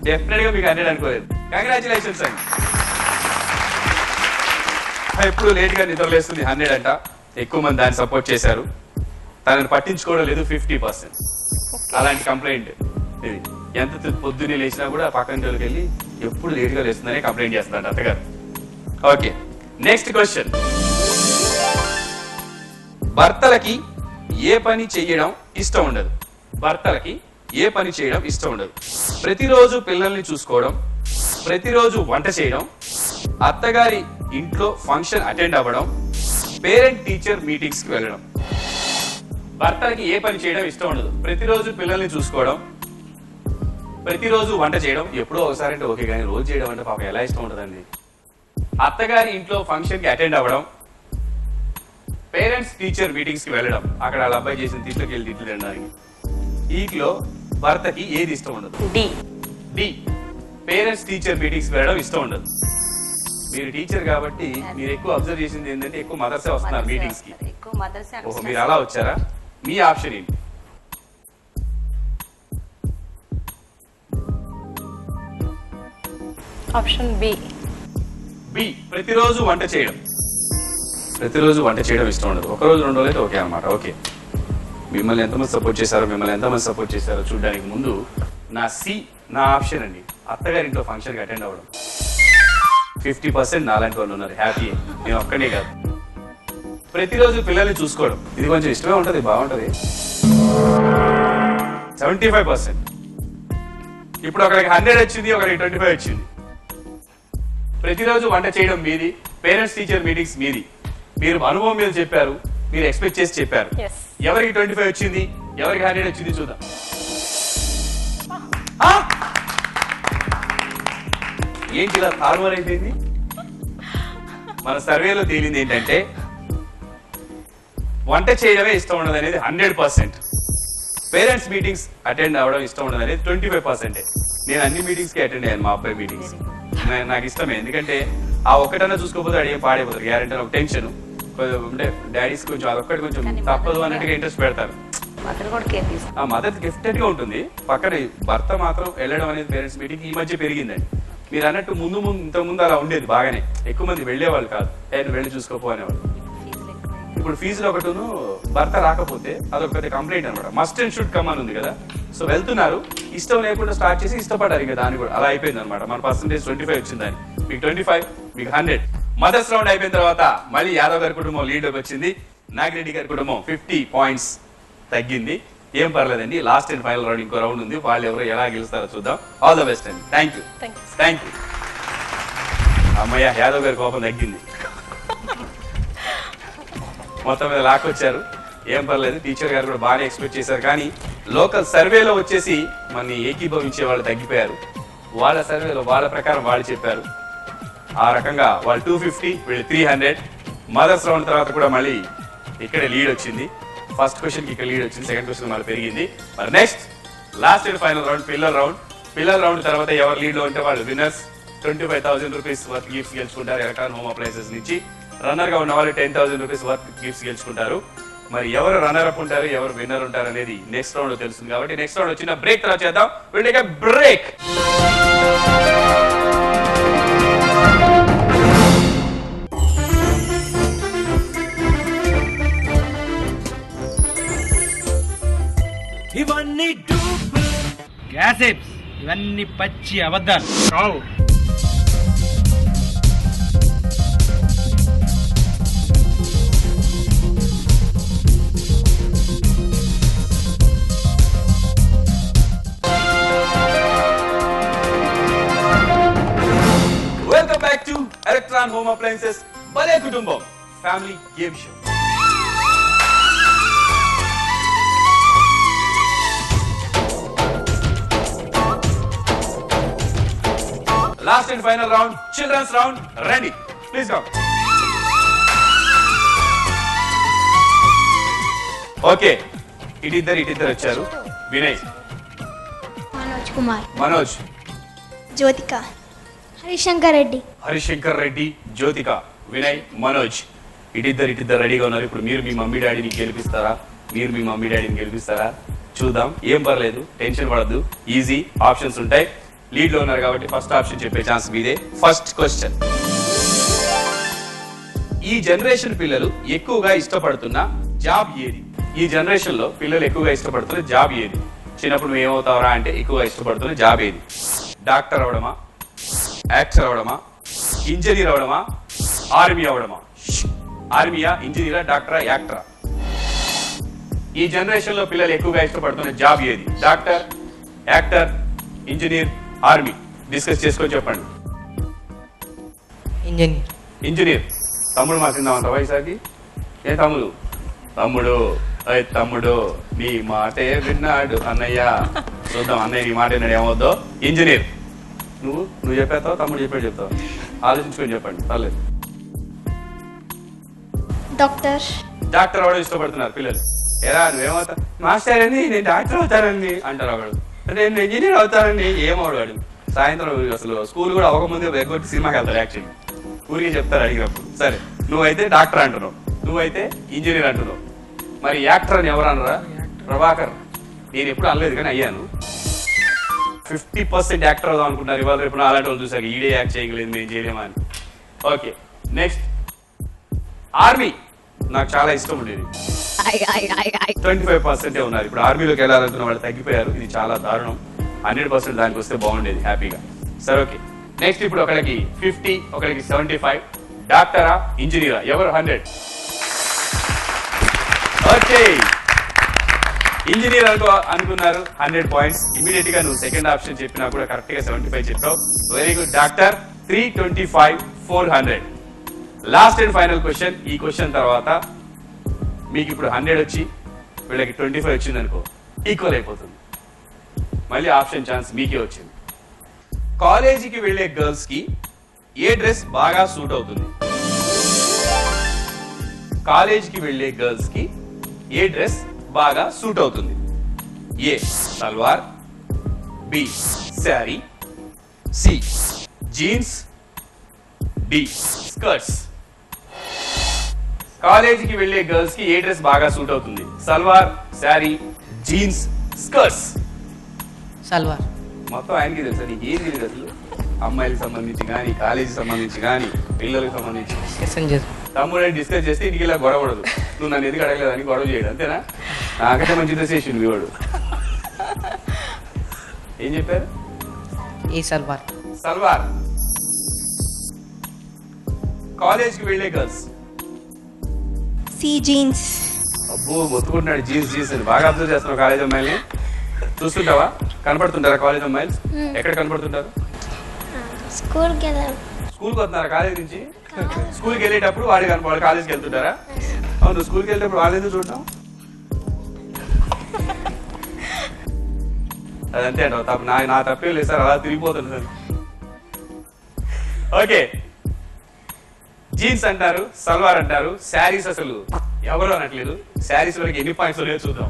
డెఫినెట్ గా మీకు 100 అనుకోలేదు. కంగ్రాచులేషన్స్ అండి. ఎప్పుడు లేట్ గా నిద్రలేస్తుంది 100 అంట. ఎక్కువ మంది దాన్ని సపోర్ట్ చేశారు. తనని పట్టించుకోవడం లేదు 50%. అలాంటి కంప్లైంట్ ఇది. ఎంత పొద్దున్నే లేచినా కూడా పక్కన రోజుకి వెళ్ళి ఎప్పుడు లేట్ గా లేస్తుందని కంప్లైంట్ చేస్తుందంట అత్తగారు. ఓకే, నెక్స్ట్ క్వశ్చన్, భర్తలకి ఏ పని చేయడం ఇష్టం ఉండదు? భర్తలకి ఏ పని చేయడం ఇష్టం ఉండదు? ప్రతిరోజు పిల్లల్ని చూసుకోవడం, ప్రతిరోజు వంట చేయడం, అత్తగారి ఇంట్లో ఫంక్షన్ అటెండ్ అవ్వడం, పేరెంట్ టీచర్ మీటింగ్స్ కి వెళ్ళడం. భర్తలకి ఏ పని చేయడం ఇష్టం ఉండదు? ప్రతిరోజు పిల్లల్ని చూసుకోవడం, ప్రతిరోజు వంట చేయడం. ఎప్పుడో ఒకసారి అంటే ఓకే, కానీ రోజు చేయడం అంటే పాపం ఎలా ఇష్టం ఉంటుందండి. అత్తగారి ఇంట్లో ఫంక్షన్ కి అటెండ్ అవ్వడం, పేరెంట్స్ టీచర్ మీటింగ్స్ కి వెళ్ళడం, అక్కడ వాళ్ళ అబ్బాయి చేసిన తిట్లకి వెళ్ళి తిట్లు తినడానికి. వీటిలో భర్తకి ఏది ఇష్టం ఉండదు? డి పేరెంట్స్ టీచర్ మీటింగ్స్ వెళ్ళడం ఇష్టం ఉండదు. మీరు టీచర్ కాబట్టి మీరు ఎక్కువ అబ్జర్వ్ చేసింది ఏంటంటే ఎక్కువ మదర్సే వస్తున్నారు మీటింగ్స్ కి. ఓహో, మీరు అలా వచ్చారా? మీ ఆప్షన్ ఏంటి? Option B. ప్రతిరోజు వంట చేయడం. ప్రతిరోజు వంట చేయడం ఇష్టం ఉండదు. ఒక రోజు 2 రోజులు అయితే ఓకే అనమాట. ఓకే, మిమ్మల్ని ఎంతమంది సపోర్ట్ చేశారో చూడడానికి ముందు నా ఆప్షన్ అండి, అత్తగారింట్లో ఫంక్షన్కి అటెండ్ అవ్వడం. 50% నాలాంటి వాళ్ళు ఉన్నారు. హ్యాపీ. నేను ఒక్కడే కాదు. ప్రతిరోజు పిల్లల్ని చూసుకోవడం, ఇది కొంచెం ఇష్టమే ఉంటుంది, బాగుంటుంది. 75%. ఇప్పుడు ఒకరికి 100 వచ్చింది, ఒకరికి 25 వచ్చింది. ప్రతిరోజు వంట చేయడం మీది, పేరెంట్స్ టీచర్ మీటింగ్స్ మీది. మీరు అనుభవం మీద చెప్పారు, మీరు ఎక్స్పెక్ట్ చేసి చెప్పారు. ఎవరికి 25 వచ్చింది, ఎవరికి 100 వచ్చింది చూద్దాం. ఏంటి ఇలా తారుమారు అయిపోయింది? మన సర్వేలో తేలింది ఏంటంటే వంట చేయడమే ఇష్టం ఉండదు అనేది 100%. పేరెంట్స్ మీటింగ్స్ అటెండ్ అవ్వడం ఇష్టం ఉండదు అనేది 25%. నేను అన్ని మీటింగ్స్ కి అటెండ్ అయ్యాను, మా అబ్బాయి మీటింగ్స్. నాకు ఇష్టమే, ఎందుకంటే ఆ ఒక్కటన్నా చూసుకోకపోతే అడిగే పాడైపోతారు గ్యారెంటీ. ఒక టెన్షన్ అంటే డాడీస్ కొంచెం అదొక్కటి కొంచెం తప్పదు అన్నట్టుగా ఇంట్రెస్ట్ పెడతారు. మదర్ గిఫ్టెడ్ గా ఉంటుంది. పక్కన భర్త మాత్రం వెళ్ళడం అనేది పేరెంట్స్ మీటింగ్ ఈ మధ్య పెరిగిందండి. మీరు అన్నట్టు ఇంతకుముందు అలా ఉండేది బాగానే. ఎక్కువ మంది వెళ్ళేవాళ్ళు కాదు, వెళ్ళి చూసుకోపో అనేవాళ్ళు. ఇప్పుడు ఫీజులో ఒకటిను భర్త రాకపోతే అదొకటి కంప్లైంట్ అనమాట. మస్ట్ అండ్ షుడ్ కమ్ అని ఉంది కదా, సో వెళ్తున్నారు, ఇష్టం లేకుండా స్టార్ట్ చేసి ఇష్టపడ్డారు, ఇంకా దాన్ని కూడా అలా అయిపోయింది అనమాట. మన పర్సెంటేజ్ 25 వచ్చిందని, మీకు 25, మీకు 100. మదర్స్ రౌండ్ అయిపోయిన తర్వాత మళ్ళీ యాదవ్ గారి కుటుంబం లీడ్లోకి వచ్చింది, నాగిరెడ్డి గారి కుటుంబం 50 పాయింట్స్ తగ్గింది. ఏం పర్లేదండి, లాస్ట్ అండ్ ఫైనల్ రౌండ్ ఇంకో రౌండ్ ఉంది, వాళ్ళు ఎవరో ఎలా గెలుస్తారో చూద్దాం. ఆల్ ద బెస్ట్ అండి. Thank you. అమ్మయ్య, యాదవ్ గారి కోపం తగ్గింది, మొత్తం మీద లాక్కొచ్చారు. ఏం పర్లేదు, టీచర్ గారు కూడా బాగానే ఎక్స్పెక్ట్ చేశారు. కానీ లోకల్ సర్వేలో వచ్చేసి మన ఏకీభవించే వాళ్ళు తగ్గిపోయారు. వాళ్ళ సర్వేలో వాళ్ళ ప్రకారం వాళ్ళు చెప్పారు. ఆ రకంగా వాళ్ళు 250, వీళ్ళు 300. మదర్స్ రౌండ్ తర్వాత కూడా మళ్ళీ ఇక్కడే లీడ్ వచ్చింది. ఫస్ట్ క్వశ్చన్కి ఇక్కడ లీడ్ వచ్చింది, సెకండ్ క్వశ్చన్ మళ్ళీ పెరిగింది. మరి next last and final round పిల్లల రౌండ్ తర్వాత ఎవరు లీడ్లో ఉంటే వాళ్ళు విన్నర్స్. 25,000 రూపీస్ వర్త్ గిఫ్ట్స్ గెలుచుకుంటారు ఎలక్ట్రాన్ హోమ్ అప్లయన్సెస్ నుంచి. రన్నర్ గా ఉన్న వాళ్ళు 10,000 రూపీస్ వర్త్ గిఫ్ట్స్ గెలుచుకుంటారు. మరి ఎవరు రన్నర్ అప్ ఉంటారు, ఎవరు విన్నర్ ఉంటారు అనేది నెక్స్ట్ రౌండ్ లో తెలుస్తుంది. కాబట్టి నెక్స్ట్ రౌండ్ వచ్చిన బ్రేక్ తర్వాత చేద్దాం. Will take a break. ఇవన్నీ గ్యాసెప్స్, ఇవన్నీ పచ్చి అబద్ధాలు కావు. Welcome back to Electron Home Appliances Bale Kutumbam Family Game Show. Last and final round, children's round. Ready? Please come. Okay. ఇటిద్దరు వచ్చారు. వినయ్, మనోజ్ కుమార్, మనోజ్, జ్యోతిక, హరిశంకర్ రెడ్డి, జ్యోతిక, వినయ్, మనోజ్. ఇటిద్దరు రెడీగా ఉన్నారు. ఇప్పుడు మీరు మీ మమ్మీ డాడీని గెలిపిస్తారా చూద్దాం. ఏం పర్లేదు, టెన్షన్ పడద్దు, ఈజీ ఆప్షన్స్ ఉంటాయి. లీడ్ లో ఉన్నారు కాబట్టి ఫస్ట్ ఆప్షన్ చెప్పే ఛాన్స్ మీదే. ఫస్ట్ క్వశ్చన్, ఈ జనరేషన్ పిల్లలు ఎక్కువగా ఇష్టపడుతున్న జాబ్ ఏది? ఈ జనరేషన్ లో పిల్లలు ఎక్కువగా ఇష్టపడుతున్న జాబ్ ఏది? చిన్నప్పుడు నువ్వు ఏమవుతావరా అంటే ఎక్కువగా ఇష్టపడుతున్న జాబ్ ఏది? డాక్టర్ అవడమా, యాక్టర్ అవడమా, ఇంజనీర్ అవడమా, ఆర్మీ అవడమా? ఆర్మీయా, ఇంజనీరా, డాక్టరా, యాక్టరా? ఈ జనరేషన్ లో పిల్లలు ఎక్కువగా ఇష్టపడుతున్న జాబ్ ఏది? Doctor, actor, engineer, army? Discuss చేసుకొని చెప్పండి. ఇంజనీర్. తమ్ముడు మాట్లాడిందామంత వయసాకి. ఏ తమ్ముడు నీ మాటే విన్నాడు అన్నయ్య. చూద్దాం అన్నయ్య నీ మాట విన్నాడు ఏమవుద్దో. ఇంజనీర్. నువ్వు చెప్పేస్తావు, తమ్ముడు చెప్తావు? ఆలోచించుకొని చెప్పండి, పర్లేదు. డాక్టర్ అవడం ఇష్టపడుతున్నారు పిల్లలు. ఎలా నువ్వేమవుతావు? మాస్టర్ అని నేను డాక్టర్ అవుతానండి అంటారు. వాడు నేను ఇంజనీర్ అవుతానండి. ఏమవుడు? సాయంత్రం అసలు స్కూల్ కూడా అవ్వకముందే ఎగ్గొట్టి సినిమాకి వెళ్తారు. యాక్చువల్లీ ఊరికి చెప్తారు అడిగినప్పుడు. సరే, నువ్వైతే డాక్టర్ అంటున్నావు, నువ్వైతే ఇంజనీర్ అంటున్నావు. మరి యాక్టర్ అని ఎవరు అనరా? ప్రభాకర్. నేను ఎప్పుడు అనలేదు కానీ అయ్యాను. 50% యాక్టర్ అవుదాం అనుకుంటున్నారు. ఇవాళ రేపు అలాంటి వాళ్ళు చూసారు, ఈడే యాక్ట్ చేయగలేదు, మేము చేయలేమా అని. Okay, next army. నాకు చాలా ఇష్టం ఉండేది. 25% ఉన్నారు. ఇప్పుడు ఆర్మీలోకి వెళ్ళాలనుకున్న వాళ్ళు తగ్గిపోయారు. ఇది చాలా దారుణం. 100% దానికి వస్తే బాగుండేది హ్యాపీగా. సరే, ఓకే. నెక్స్ట్ ఇప్పుడు ఒకరికి 50, ఒకరికి 75. డాక్టరా, ఇంజనీరా? ఎవరు 100? ఓకే, ఇంజనీర్ అనుకున్నారు. 100 పాయింట్స్. ఇమీడియట్ గా నువ్వు సెకండ్ ఆప్షన్ చెప్పినా కూడా కరెక్ట్ గా 75 చెప్పావు. Very good. Doctor 325, 400. Last and final question. ఈ క్వశ్చన్ తర్వాత మీకు ఇప్పుడు 100 వచ్చి వీళ్ళకి 25 వచ్చింది అనుకో, ఈక్వల్ అయిపోతుంది. మళ్ళీ ఆప్షన్ ఛాన్స్ మీకే వచ్చింది. కాలేజీకి వెళ్లే గర్ల్స్ కి ఏ డ్రెస్ బాగా సూట్ అవుతుంది? కాలేజీకి వెళ్లే గర్ల్స్ కి ఏ డ్రెస్ బాగా సూట్ అవుతుంది? A salwar, B sari, C jeans, D skirts. కాలేజీకి వెళ్లే గర్ల్స్ కి ఏ డ్రెస్ బాగా సూట్ అవుతుంది? Salwar, sari, jeans, skirts. సల్వార్. మొత్తం ఆయనకి తెలుసా? నీకు ఏం తెలియదు అసలు? అమ్మాయిలకు సంబంధించి కానీ, కాలేజీకి సంబంధించి కానీ, పిల్లలకు సంబంధించి. తమ్ముడు డిస్కస్ చేస్తే ఇంటికి ఇలా గొడవడదు. నువ్వు నన్ను ఎందుకు అడగలేదని గొడవ చేయడు అంతేనా? నాకంటే మంచి డ్రెస్ వేసిండు మీ వాడు. ఏం చెప్పారు? ఏ సల్వార్. సల్వార్. కాలేజ్ కి వెళ్ళే గర్ల్స్ సి జీన్స్. అబ్బో మొత్తుకుంటున్నాడు జీన్స్ అని. బాగా అబ్జర్వ్ చేస్తున్నావు కాలేజ్ అమ్మాయిని. చూస్తుంటావా? కనపడుతుంటారా కాలేజ్ అమ్మాయిలు? ఎక్కడ కనపడుతుంటారు? స్కూల్కి స్కూల్కి వస్తున్నారా కాలేజ్ నుంచి? స్కూల్కి వెళ్ళేటప్పుడు వాళ్ళు కాలేజ్కి వెళ్తుంటారా? అవును, స్కూల్కి వెళ్ళేటప్పుడు వాళ్ళు ఎందుకు చూడటం? అదంతే అంట తప్పు. నా తప్పే లేదు సార్, అలా తిరిగిపోతుంది సార్. ఓకే, జీన్స్ అంటారు, సల్వార్ అంటారు, శారీస్ అసలు ఎవరు అనట్లేదు. శారీస్ వరకు ఎన్ని పాయింట్స్ ఉన్నాయో చూద్దాం.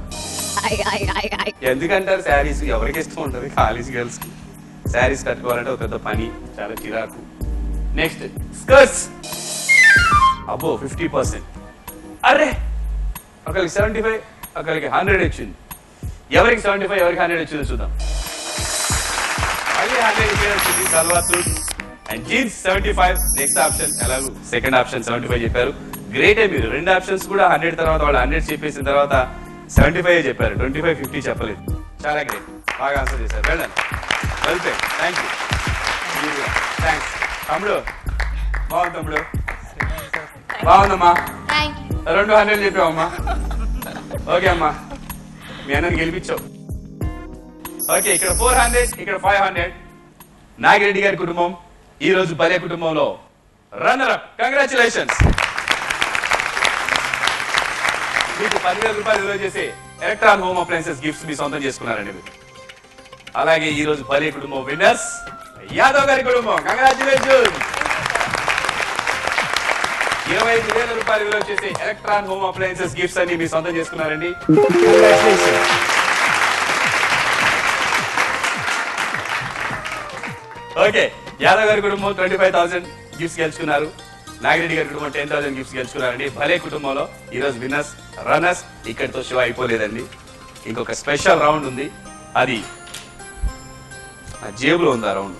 ఎందుకంటారు శారీస్? ఎవరికి ఇష్టం ఉంటుంది కాలేజ్ గర్ల్స్ కి శారీస్ కట్టుకోవాలంటే ఒక పెద్ద పని, చాలా చిరాకు. Next skirts. అబ్బో 50%. అరే ఒకరికి 75, ఒకరికి 100 వచ్చింది. ఎవరికి 75, ఎవరికి 100 వచ్చిందో చూద్దాం. మళ్ళీ 100 వచ్చింది salwar suit and jeans 75. Next option ఎలాగూ సెకండ్ ఆప్షన్ 75 చెప్పారు. గ్రేటే మీరు. రెండు ఆప్షన్స్ కూడా 100 తర్వాత వాళ్ళు 100 చెప్పేసిన తర్వాత 75 చెప్పారు. 25, 50 చెప్పలేదు. చాలా గ్రేట్, బాగా ఆన్సర్ చేశారు. వెళ్ళండి, వెల్పే. Thank you. థ్యాంక్స్ తమ్ముడు. బాగుంది తమ్ముడు, బాగుందమ్మా. 200 చెప్పావమ్మా. ఓకే అమ్మా, మీ అన్నని గెలిపించావు. ఓకే, ఇక్కడ 400, ఇక్కడ 500. నాగిరెడ్డి గారి కుటుంబం ఈ రోజు భలే కుటుంబంలో రన్నర్ అప్. కంగ్రాచులేషన్స్. మీకు 10,000 రూపాయలు విలువ చేసే ఎలక్ట్రాన్ హోమ్ అప్లయన్సెస్ గిఫ్ట్స్ మీ సొంతం చేసుకున్నారండి మీరు. అలాగే ఈ రోజు భలే కుటుంబం విన్నర్స్ యాదవ్ గారి కుటుంబం. కంగ్రాచులేషన్స్. 25,000 రూపాయలు విలువ చేసే ఎలక్ట్రాన్ హోమ్ అప్లయన్సెస్ గిఫ్ట్స్ అన్ని మీ సొంతం చేసుకున్నారండి. కంగ్రాచులేషన్స్. ఓకే, యాదవ్ గారి కుటుంబం 25,000 గిఫ్ట్స్ గెలుచుకున్నారు. నాగిరెడ్డి గారి కుటుంబం 10,000 గిఫ్ట్స్ గెలుచుకున్నారండి. భలే కుటుంబంలో ఈ రోజు విన్నర్స్ రన్నర్స్. ఇక్కడితో షో అయిపోలేదండి, ఇంకొక స్పెషల్ రౌండ్ ఉంది. అది నా జేబులో ఉంది. ఆ round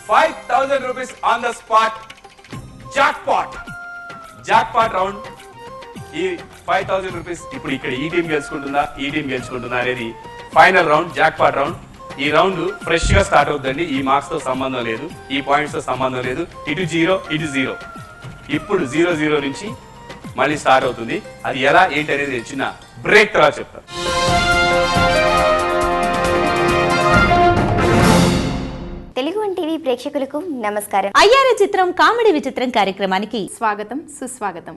5,000 rupees on the spot jackpot round. ఈ 5,000 రూపీస్ ఇప్పుడు ఇక్కడ ఈ టీం గెలుచుకుంటుందా, ఈ టీం గెలుచుకుంటుందా అనేది ఫైనల్ రౌండ్, జాక్పాట్ రౌండ్. ఈ రౌండ్ ఫ్రెష్ గా స్టార్ట్ అవుతుందండి. ఈ మార్క్స్ తో సంబంధం లేదు, ఈ పాయింట్స్ తో సంబంధం లేదు. ఇటు 0, ఇటు 0. ఇప్పుడు 0-0 నుంచి మళ్ళీ స్టార్ట్ అవుతుంది. అది ఎలా ఏంటి అనేది చిన్న బ్రేక్ తర్వాత చెప్తాను. తెలుగు వన్ టీవీ ప్రేక్షకులకు నమస్కారం. అయ్యార చిత్రం కామెడీ విచిత్రం కార్యక్రమానికి స్వాగతం, సుస్వాగతం.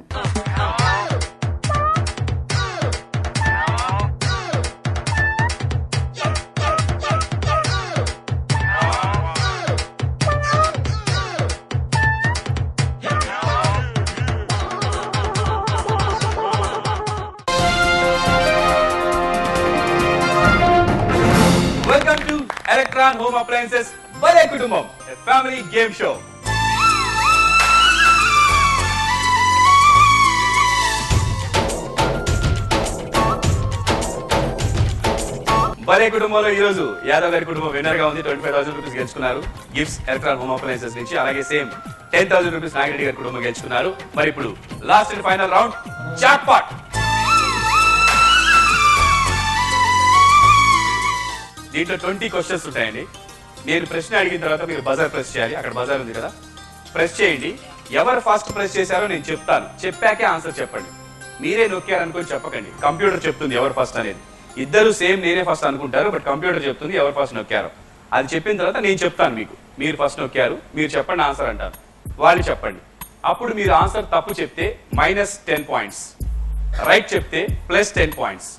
Welcome to Electron Home Appliances భలే కుటుంబం, a family game show. భలే కుటుంబంలో ఈ రోజు యాదవ్ గారి కుటుంబం విన్నర్ గా ఉంది. 25,000 రూపీస్ గెలుచుకున్నారు గిఫ్ట్స్ ఎలక్ట్రాన్ హోమ్ అప్లయన్సెస్ నుంచి. అలాగే సేమ్ 10,000 రూపీస్ నాగిరెడ్డి గారి కుటుంబం గెలుచుకున్నారు. మరి ఇప్పుడు last and final round jackpot. దీంట్లో 20 క్వశ్చన్స్ ఉంటాయండి. నేను ప్రశ్న అడిగిన తర్వాత మీరు బజర్ ప్రెస్ చేయాలి. అక్కడ బజర్ ఉంది కదా, ప్రెస్ చేయండి. ఎవరు ఫస్ట్ ప్రెస్ చేశారో నేను చెప్తాను, చెప్పాకే ఆన్సర్ చెప్పండి. మీరే నొక్కారనుకొని చెప్పకండి, కంప్యూటర్ చెప్తుంది ఎవరు ఫస్ట్ అనేది. ఇద్దరు సేమ్ నేనే ఫస్ట్ అనుకుంటారు, బట్ కంప్యూటర్ చెప్తుంది ఎవరు ఫస్ట్ నొక్కారో. అది చెప్పిన తర్వాత నేను చెప్తాను మీకు, మీరు ఫస్ట్ నొక్కారు, మీరు చెప్పండి ఆన్సర్ అంటారు, వాళ్ళు చెప్పండి. అప్పుడు మీరు ఆన్సర్ తప్పు చెప్తే -10 పాయింట్స్, రైట్ చెప్తే +10 పాయింట్స్.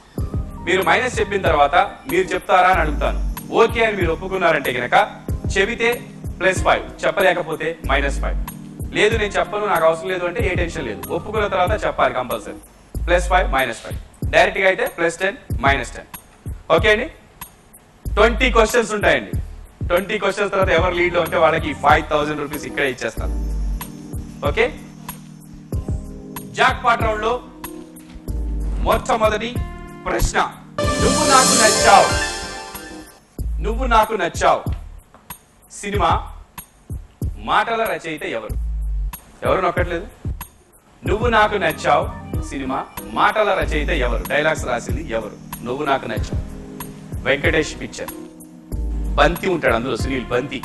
మీరు మైనస్ చెప్పిన తర్వాత మీరు చెప్తారా అని అడుగుతాను. ఓకే అని మీరు ఒప్పుకున్నారంటే గనక చెబితే +5, చెప్పలేకపోతే -5. లేదు నేను చెప్పను, నాకు అవసరం లేదు అంటే ఏ టెన్షన్ లేదు, ఒప్పుకున్న తర్వాత చెప్పాలి కంపల్సరీ. +5 -5, డైరెక్ట్ గా అయితే +10 -10. ఓకే అండి. 20 క్వశ్చన్స్ ఉంటాయండి. 20 క్వశ్చన్స్ తర్వాత ఎవరు లీడ్ లో ఉంటే వాళ్ళకి 5,000 రూపీస్ ఇక్కడే ఇచ్చేస్తాను. ఓకే, జాక్ పాట్ రౌండ్ లో మొట్టమొదటి ప్రశ్న, నువ్వు నాకు నచ్చావు సినిమా మాటల రచయిత ఎవరు? ఎవరు నొక్కట్లేదు? నువ్వు నాకు నచ్చావు సినిమా మాటల రచయిత ఎవరు? డైలాగ్స్ రాసింది ఎవరు? నువ్వు నాకు నచ్చావు వెంకటేష్ పిక్చర్. బంతి ఉంటాడు అందులో, సునీల్ బంతి.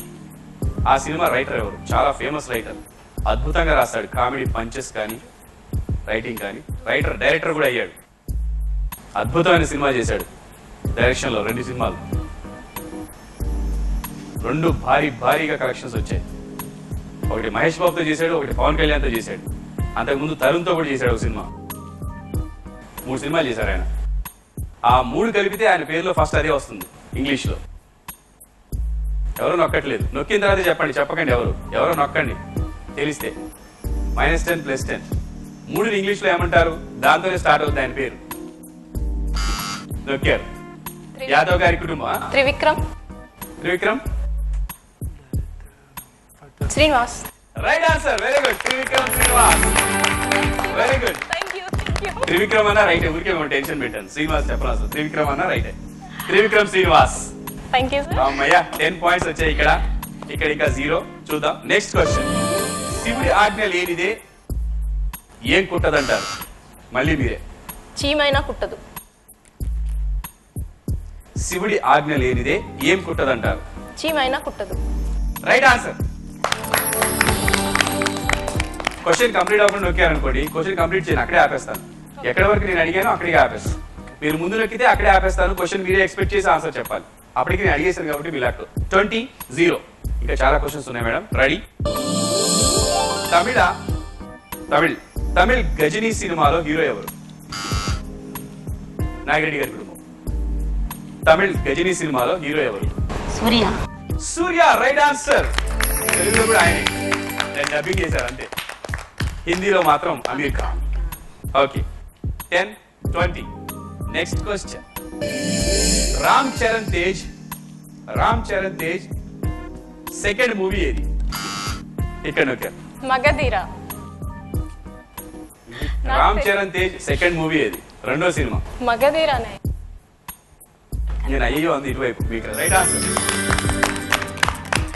ఆ సినిమా రైటర్ ఎవరు? చాలా ఫేమస్ రైటర్, అద్భుతంగా రాస్తాడు కామెడీ పంచెస్ కానీ రైటింగ్ కానీ. డైరెక్టర్ కూడా అయ్యాడు, అద్భుతమైన సినిమా చేశాడు డైరెక్షన్ లో. 2 సినిమాలు, 2 భారీగా కలెక్షన్స్ వచ్చాయి. ఒకటి మహేష్ బాబుతో చేశాడు, ఒకటి పవన్ కళ్యాణ్తో చేశాడు, అంతకుముందు తరుణ్తో కూడా చేశాడు ఒక సినిమా. 3 సినిమాలు చేశారు ఆయన. ఆ 3 కలిపితే ఆయన పేరులో ఫస్ట్ అదే వస్తుంది ఇంగ్లీష్ లో. ఎవరు నొక్కట్లేదు, నొక్కిన తర్వాత చెప్పండి, చెప్పకండి ఎవరో నొక్కండి తెలిస్తే. -10 +10 3 ఇంగ్లీష్ లో ఏమంటారు? దాంతోనే స్టార్ట్ అవుతుంది ఆయన పేరు. నొక్కారు. యాదవ్ గారి కుటుంబం. Trivikram Srinivas. Right answer, very good. Trivikram Srinivas, very good. Trivikram అన్న రైట్, ఊరికే టెన్షన్ పెట్టాను. శ్రీనివాస్ చెప్పరాదు, త్రివిక్రమ్ అన్న right. Trivikram Srinivas. Thank you sir. అమ్మయ్య 10 పాయింట్స్ వచ్చాయి. ఇక్కడ ఇంకా 0. చూద్దాం నెక్స్ట్ క్వశ్చన్. శివుడి ఆజ్ఞ లేనిదే ఏం కుట్టదంటారు? మళ్ళీ మీరే. చీమైనా కుట్టదు. శివుడి ఆజ్ఞ లేనిదే ఏం కుట్టదంటారు? చీమైనా కుట్టదు. Right answer. క్వశ్చన్ కంప్లీట్ అవ్వకుండా నొక్కారనుకోండి, క్వశ్చన్ కంప్లీట్ చేయను, అక్కడే ఆపేస్తాను. ఎక్కడి వరకు నేను అడిగానో అక్కడికి ఆపేస్తాను. మీరు ముందు నొక్కితే అక్కడే ఆపేస్తాను. క్వశ్చన్ మీరే ఎక్స్పెక్ట్ చేసి ఆన్సర్ చెప్పాలి. అప్పటికి నేను అడిగేసాను కాబట్టి మీ లాక్ 20-0. ఇంకా చాలా క్వశ్చన్స్ ఉన్నాయి మేడం, రెడీ? తమిళ్ గజనీ సినిమాలో హీరో ఎవరు? నాగిరెడ్డి గారి కుటుంబం. తమిళ్ గజనీ సినిమాలో హీరో ఎవరు? Suriya, right answer. తెలుగులో కూడా ఆయనే, నేను డబ్బింగ్ చేశారు అంతే. హిందీలో మాత్రం Aamir Khan. Okay, 10-20. Next question. Ram Charan Tej second movie ఏది? ఇక్కడ మగధీర. రామ్ చరణ్ తేజ్ సెకండ్ మూవీ ఏది? రెండో సినిమా మగధీరనే. నేను అయ్యో అంది ఇటువైపు. మీకు రైట్ ఆన్సర్.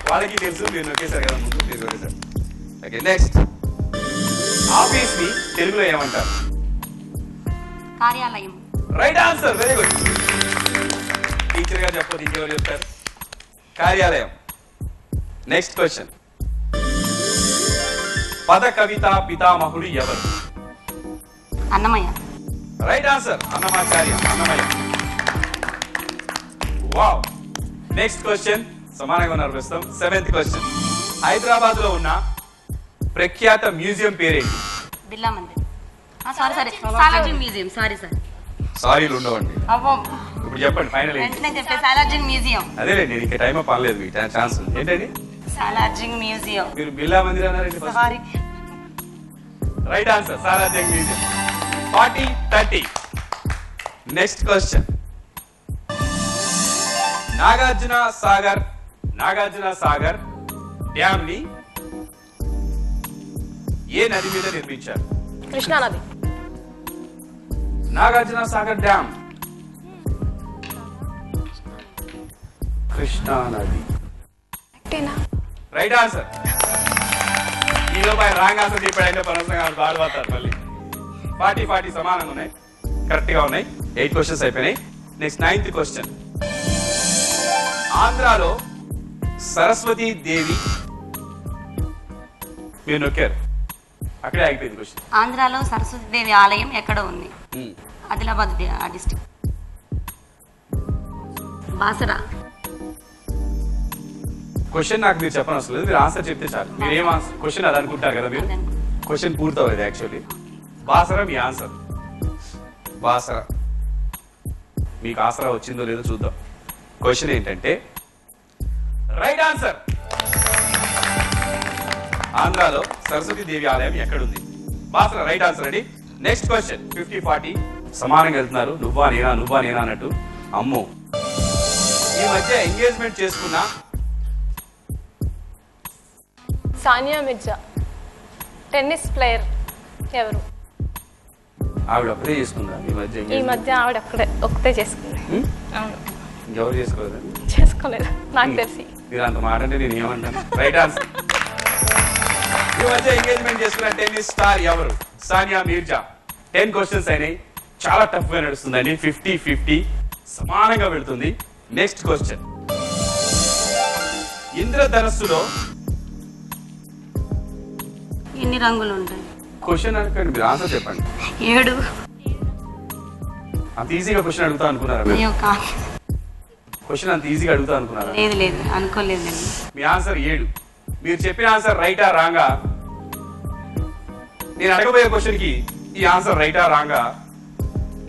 వాళ్ళకి తెలుసు, మీరు నొక్కేశారు కదా ముందు. Okay, next. ఆఫీస్ ని తెలుగులో ఏమంటారు? కార్యాలయం. Right answer, very good. Teacher గా చెప్పదు, ఇంకెవరు చెప్తారు? కార్యాలయం. Next question. పద కవిత పితామహుడు ఎవరు? Annamayya. Right answer, Annamacharya, Annamayya. Wow. Next question. సమానంగా ఉన్నారు ప్రస్తుతం. 7th question. హైదరాబాద్ లో ఉన్న ప్రఖ్యాత మ్యూజియం పేరేంటి? బిర్లా మందిర్. సాలార్జంగ్ మ్యూజియం. సారీలు ఉండవండి. ఇప్పుడు చెప్పండి ఫైనల్. సాలార్జంగ్ మ్యూజియం. అదేలేండి, నేను ఇంకా టైం పర్లేదు, మీకు ఛాన్స్ ఉంది. ఏంటండి? సాలార్జంగ్ మ్యూజియం. మీరు బిర్లా మందిర్ అన్నారండి. Right answer, Salar Jung museum. 40-30. Next question. Nagarjuna Sagar dam ని ఏ నది మీద నిర్మించారు? కృష్ణా నది. నాగార్జున సాగర్ డ్యామ్ కృష్ణా నది. Right answer. ఈలోపు ఆయన రాంగ్ ఆన్సర్ చెప్పాడంటే పరమశంగా బాధపడతారు మళ్ళీ. 40-40 సమానంగా ఉన్నాయి, కరెక్ట్ గా ఉన్నాయి. 8 క్వశ్చన్స్ అయిపోయినాయి. Next 9th question. ఆంధ్రాలో సరస్వతీ దేవి, మీరు నొక్కారు, అక్కడే ఆగిపోయింది క్వశ్చన్. ఆంధ్రాలో సరస్వతి దేవి ఆలయం ఎక్కడ ఉంది? ఆదిలాబాద్ డిస్ట్రిక్ట్. బాసరా. క్వశ్చన్ నాకు మీరు చెప్పనవసరం లేదు, మీరు ఆన్సర్ చెప్తే చాలు. మీరు ఏం ఆన్సర్ క్వశ్చన్ అది అనుకుంటారు కదా మీరు. క్వశ్చన్ పూర్తవుతుంది యాక్చువల్లీ. బాసరా మీ ఆన్సర్. బాసరా. మీకు ఆసరా వచ్చిందో లేదో చూద్దాం. క్వశ్చన్ ఏంటంటే రైట్ ఆన్సర్. ఆంధ్రాలో సరస్వతి దేవి ఆలయం ఎక్కడుంది? బాసరా. రైట్ ఆన్సర్ అండి. Next question. 50-40 సమానంగా వెళ్తున్నారు. నువ్వా నేనా అన్నట్టు. అమ్మో, ఈ మధ్య ఎంగేజ్మెంట్ చేసుకున్నా సానియా మిర్జా టెన్నిస్ ప్లేయర్ ఎవరు? ఆవిడ అప్పుడే చేసుకుందా ఈ మధ్య ఆవిడ ఒక్కతే చేసుకుంది. అవును. ఇంకెవరు చేసుకోలేదు నాకు తెలిసి. మీరు అంత మాట అంటే నేను ఏమంటాను. Right answer. మధ్య ఎంగేజ్మెంట్ చేసుకున్న టెన్నిస్ స్టార్ ఎవరు? సానియా మీర్జా. 10 క్వశ్చన్స్ అయినాయి, చాలా టఫ్ గా నడుస్తుందండి. 50-50 సమానంగా వెళ్తుంది. నెక్స్ట్ క్వశ్చన్, ఇంద్రధనస్సులో ఎన్ని రంగులు ఉంటాయి? క్వశ్చన్ అనుకోండి, మీరు ఆన్సర్ చెప్పండి. 7. అంత ఈజీగా క్వశ్చన్ అడుగుతా అనుకున్నారా? క్వశ్చన్ అంత ఈజీగా అడుగుతా అనుకున్నారా? లేదు అనుకోలేదు. మీ ఆన్సర్ 7. మీరు చెప్పిన ఆన్సర్ రైటా రాంగా? నేను అడగబోయే క్వశ్చన్ కి ఈ ఆన్సర్ రైటా రాంగా?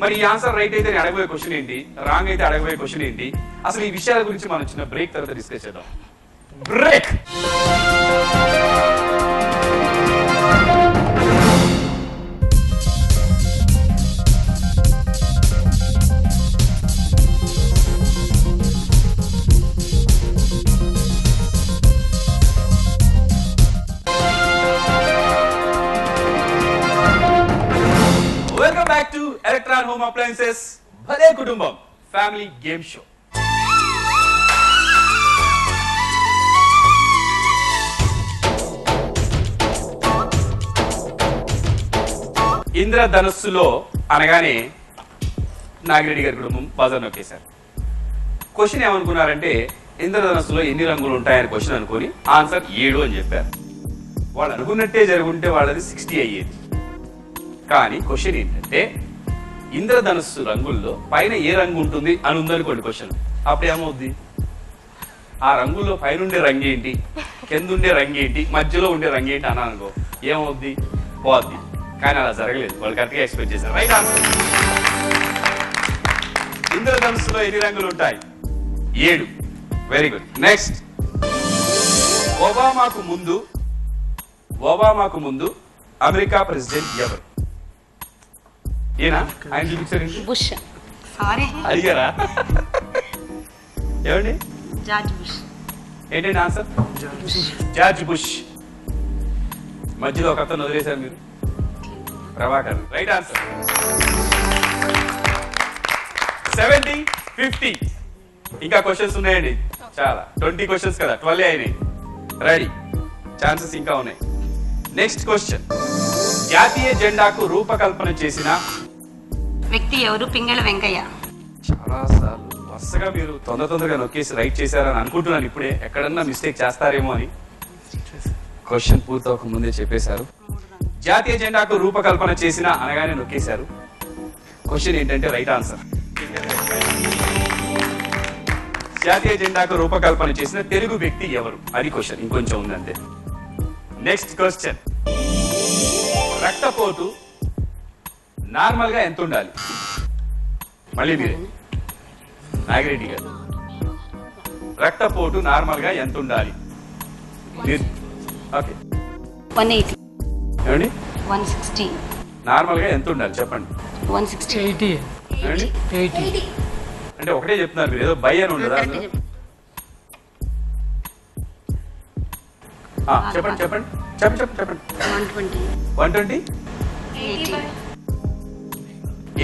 మరి ఈ ఆన్సర్ రైట్ అయితే నేను అడగబోయే క్వశ్చన్ ఏంటి, రాంగ్ అయితే అడగబోయే క్వశ్చన్ ఏంటి? అసలు ఈ విషయాల గురించి మనం చిన్న బ్రేక్ తర్వాత డిస్కస్ చేద్దాం. Break. Welcome back to Electron Home Appliances Bhale Kutumbam Family Game Show. ఇంద్రధనస్సులో అనగానే నాగిరెడ్డి గారి కుటుంబం బజర్ నొక్కేశారు. క్వశ్చన్ ఏమనుకున్నారంటే ఇంద్రధనస్సులో ఎన్ని రంగులు ఉంటాయని క్వశ్చన్ అనుకుని ఆన్సర్ 7 అని చెప్పారు. వాళ్ళు అనుకున్నట్టే జరుగుంటే వాళ్ళది 60 అయ్యేది. కానీ క్వశ్చన్ ఏంటంటే ఇంద్రధనస్సు రంగుల్లో పైన ఏ రంగు ఉంటుంది అని ఉందనుకోండి క్వశ్చన్. అప్పుడు ఏమవుద్ది? ఆ రంగుల్లో పైన ఉండే రంగు ఏంటి, కింద ఉండే రంగు ఏంటి, మధ్యలో ఉండే రంగు ఏంటి అని అనుకో, ఏమవుద్ది? పోద్ది. కానీ అలా జరగలేదు, వాళ్ళు కరెక్ట్గా ఎక్స్పెక్ట్ చేశారు. Right answer. ఇంద్రధనస్సులో ఎన్ని రంగులు ఉంటాయి? 7. Very good. నెక్స్ట్, ఒబామాకు ముందు అమెరికా ప్రెసిడెంట్ ఎవరు? ఏనా ఆయన చూపించారు? బుష్. సారీ అడిగారా? ఏమండి? George bush. ఏంటండి ఆన్సర్? George bush. మధ్యలో ఒక అతను వదిలేశారు మీరు, ప్రభాకర్. Right answer. 70-50. ఇంకా క్వశ్చన్స్ ఉన్నాయండి చాలా. 20 క్వశ్చన్స్ కదా, 12 అయినాయి. రెడీ, ఛాన్సెస్ ఇంకా ఉన్నాయి. నెక్స్ట్ క్వశ్చన్, జాతీయ జెండాకు రూపకల్పన చేసిన వ్యక్తి ఎవరు? పింగళ వెంకయ్య. చాలా సార్లు వరుసగా మీరు తొందరగా నొక్కేసి రైట్ చేశారని అనుకుంటున్నాను. ఇప్పుడే ఎక్కడన్నా మిస్టేక్ చేస్తారేమో అని. క్వశ్చన్ పూర్తవక ముందే చెప్పేశారు. జాతీయ జెండాకు రూపకల్పన చేసిన అనగానే నొక్కేశారు. క్వశ్చన్ ఏంటంటే రైట్ ఆన్సర్. జాతీయ జెండాకు రూపకల్పన చేసిన తెలుగు వ్యక్తి ఎవరు? అది క్వశ్చన్, ఇంకొంచెం ఉందంతే. నెక్స్ట్ క్వశ్చన్, రక్తపోటు నార్మల్ గా ఎంత ఉండాలి? మళ్ళీ మీరే, నాగిరెడ్డి గారు. రక్తపోటు నార్మల్ గా ఎంత ఉండాలి? ఓకే, 180. ఏమండి? 160. నార్మల్ గా ఎంత ఉండాలి చెప్పండి? 160. 80. అంటే ఒకటే చెప్తున్నారు మీరు, ఏదో బై అని ఉండదా? చెప్పండి చెప్పండి చెప్పండి. 120. 120.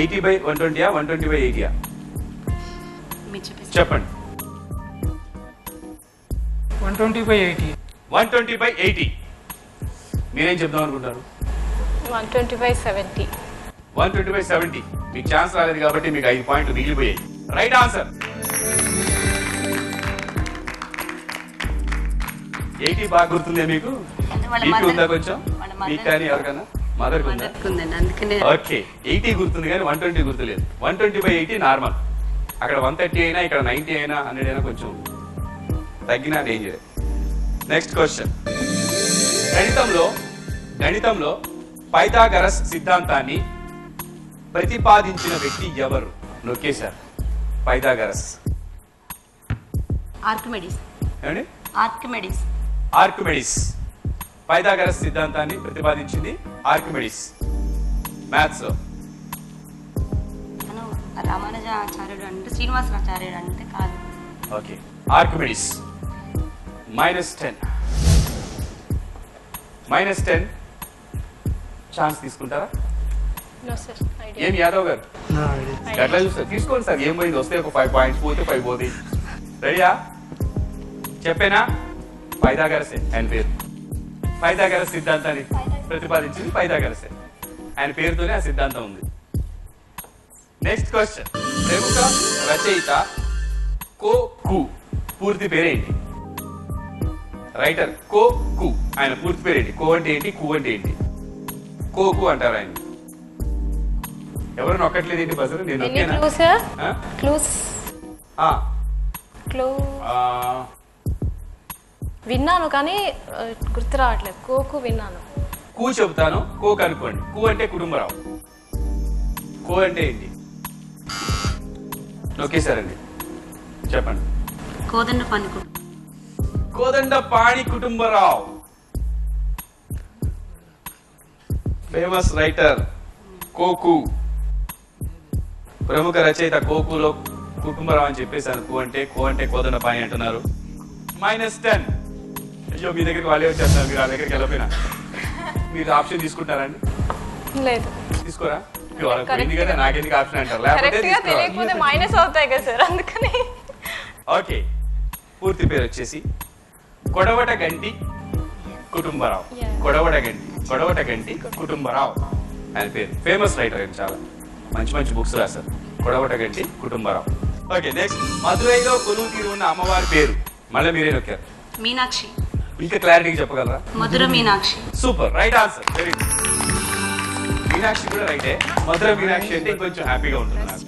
80/120, 120/80. చెప్పండి. 120/80. 120/80. మీరేం చెప్దాం అనుకుంటారు? 120/70. 120/70. మీకు ఛాన్స్ రాలేదు కాబట్టి మీకు 5 పాయింట్లు మిగిలిపోయాయి. Right answer. 80 బాగా గుర్తుందే మీకు? మీకు ఉందా కొంచెం? మీకు కానీ ఎవరికన్నా? మదర్ ఉందా? ఓకే, 80 గుర్తుంది కానీ 120 గుర్తులేదు. 120/80 నార్మల్. అక్కడ 130 అయినా, ఇక్కడ 90 అయినా, 100 అయినా కొంచెం తగ్గినా డేంజర్. నెక్స్ట్ క్వశ్చన్, గణితంలో పైథాగరస్ సిద్ధాంతాన్ని ప్రతిపాదించిన వ్యక్తి ఎవరు? నొక్కేశారు. పైథాగరస్. ఆర్కిమెడిస్. ఏమండి? ఆర్కిమెడిస్. పైథాగరస్ సిద్ధాంతాన్ని ప్రతిపాదించింది ఆర్కిమెడిస్. మ్యాథ్స్ రామానుజాచార్యుడు అంటే శ్రీనివాసాచార్యుడు అంటే కాదు. Okay, Archimedes. -10. -10 ఛాన్స్ తీసుకుంటారా? ఏం యాదవ్ గారు ఎట్లా చూస్తారు? తీసుకోండి సార్. ఏం పోయింది? వస్తే ఒక 5 పాయింట్స్, పోతే 5 పోతాయి. రెడీయా? చెప్పేనా? పైథాగరసే ఆయన పేరు. పైథాగరస్ సిద్ధాంతాన్ని ప్రతిపాదించింది పైథాగరసే. ఆయన పేరుతోనే ఆ సిద్ధాంతం ఉంది. నెక్స్ట్ క్వశ్చన్, ప్రముఖ రచయిత కోకు పూర్తి పేరేంటి? రైటర్ కోకు ఆయన పూర్తి పేరేంటి? కో అంటే ఏంటి, కు అంటే ఏంటి? కోకు అంటారు ఆయన. ఎవరు నొక్కట్లేదు ఏంటి బజర్? నేను విన్నాను కానీ గుర్తు రావట్లేదు. కోకు విన్నాను. కూ చెబుతాను, కోకు అనుకోండి. కు అంటే కుటుంబరావు, కో అంటే ఏంటి? నొక్కేశారండి, చెప్పండి. Kodandapani Kutumbarao, famous writer Coke. ప్రముఖ రచయిత కోకులో కుటుంబరావు అని చెప్పేసాను. కో అంటే కోదండపాణి అంటున్నారు. -10. అయ్యో, మీ దగ్గరికి వాళ్ళే వచ్చేస్తారు, మీరు ఆ దగ్గరికి వెళ్ళపోయినా. మీరు ఆప్షన్ తీసుకుంటారండి? లేదు, తీసుకోరా? నాకెందుకు ఆప్షన్ అంటారు? లేకపోతే మైనస్ అవుతాయి కదా సార్, అందుకని. ఓకే, పూర్తి పేరు వచ్చేసి కొడవట గంటి కుటుంబరావు. కొడవట గంటి కుటుంబరావు ఆయన పేరు. ఫేమస్ రైటర్, ఆయన చాలా మంచి బుక్స్ రాశారు. కొడవట గంటి కుటుంబరావు. ఓకే, నెక్స్ట్, మదురైలో కొలువు తీరు ఉన్న అమ్మవారి పేరు మళ్ళీ మీరే నొక్కారు. మీనాక్షి. ఇంకా క్లారిటీగా చెప్పగలరా? Madhura Meenakshi. Super, right answer, very good. Meenakshi కూడా రైటే. మధుర మీనాక్షి అంటే కొంచెం హ్యాపీగా ఉంటుంది నాకు.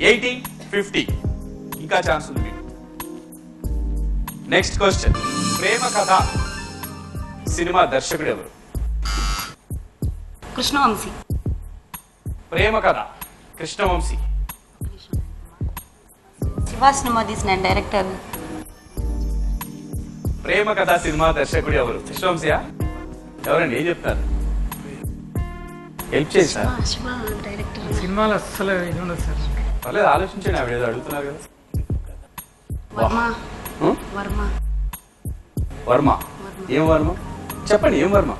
80-50 ఇంకా ఛాన్స్ ఉంది. నెక్స్ట్ క్వశ్చన్, ప్రేమ కథ సినిమా దర్శకుడు ఎవరు? కృష్ణవంశీ. ప్రేమ కథ కృష్ణవంశీ. శివ సినిమా తీసిన డైరెక్టర్. ప్రేమ కథ సినిమా దర్శకుడు ఎవరు? కృష్ణవంశీయా? ఎవరండి, ఏం చెప్తారు? హెల్ప్ చేసా? సినిమాలు అస్సలు ఇది ఉండదు సార్. పర్లేదు, ఆలోచించండి. ఆవిడ ఏదో అడుగుతున్నారు కదా. వర్మ. ఏం వర్మ? చెప్పండి, ఏం వర్మ?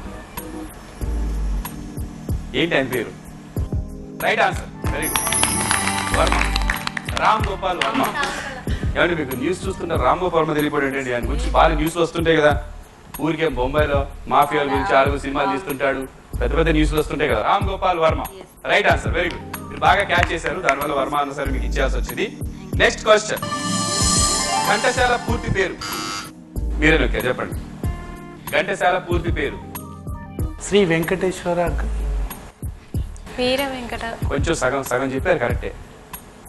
ఏంటి ఆయన పేరు? Right answer, very good. Varma, Ram Gopal Varma. ఏమంటే మీకు న్యూస్ చూస్తుంటారు, రామ్ గోపాల్ వర్మ తెలియపోవడం ఏంటండి? ఆయన గురించి బాగా న్యూస్లు వస్తుంటాయి కదా. ఊరికే బొంబాయిలో మాఫియాల గురించి 6 సినిమాలు తీస్తుంటాడు, పెద్ద న్యూస్లు వస్తుంటాయి కదా. Ram Gopal Varma, right answer, very good. మీరు బాగా క్యాచ్ చేశారు, దానివల్ల వర్మ అన్న సరే మీకు ఇచ్చేయాల్సి వచ్చింది. నెక్స్ట్ క్వశ్చన్, ఘంటసాల పూర్తి పేరు మీరే నొక్కారు, చెప్పండి. ఘంటసాల పూర్తి పేరు? శ్రీ వెంకటేశ్వర వీర వెంకట. కొంచెం సగం చెప్పారు, కరెక్టే.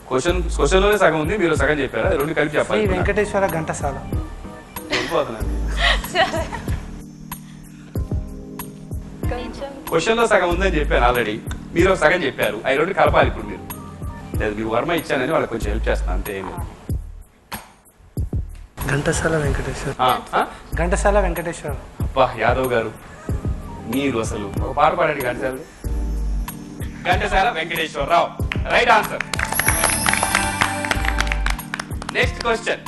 క్వశ్చన్ లోనే సగం ఉంది, మీరు సగం చెప్పారా? రెండు కలిపి చెప్పాలి. శ్రీ వెంకటేశ్వర ఘంటసాల. క్వశ్చన్ లో సగం ఉందని చెప్పాను ఆల్రెడీ, మీరు సగం చెప్పారు. అవి రెండు కలపాలి ఇప్పుడు మీరు. లేదు, మీరు వర్మ ఇచ్చానని వాళ్ళకి కొంచెం హెల్ప్ చేస్తాను, అంతే. ఘంటసాల వెంకటేశ్వర. అబ్బా, యాదవ్ గారు మీరు అసలు ఒక పాట పాడండి. Ghantasala Venkateswara Rao, right answer. Next question,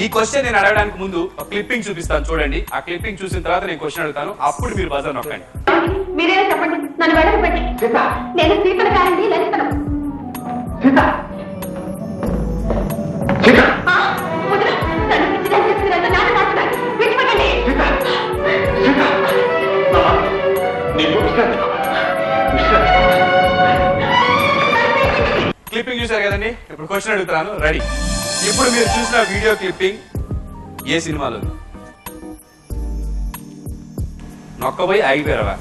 ఈ క్వశ్చన్ నేను అడగడానికి ముందు ఒక క్లిప్పింగ్ చూపిస్తాను, చూడండి. ఆ క్లిప్పింగ్ చూసిన తర్వాత నేను క్వశ్చన్ అడుగుతాను, అప్పుడు మీరు బజర్ నొక్కండి. మీరేనా చెప్పండి, నన్ను వెళ్ళకపోండి. నేను సీతల కారండి లలితను. క్లిప్పింగ్ చూసారు కదండి, ఇప్పుడు క్వశ్చన్ అడుగుతాను, రెడీ. ఇప్పుడు మీరు చూసిన వీడియో క్లిప్పింగ్ ఏ సినిమాలో? నొక్కబోయి ఆగిపోయారా?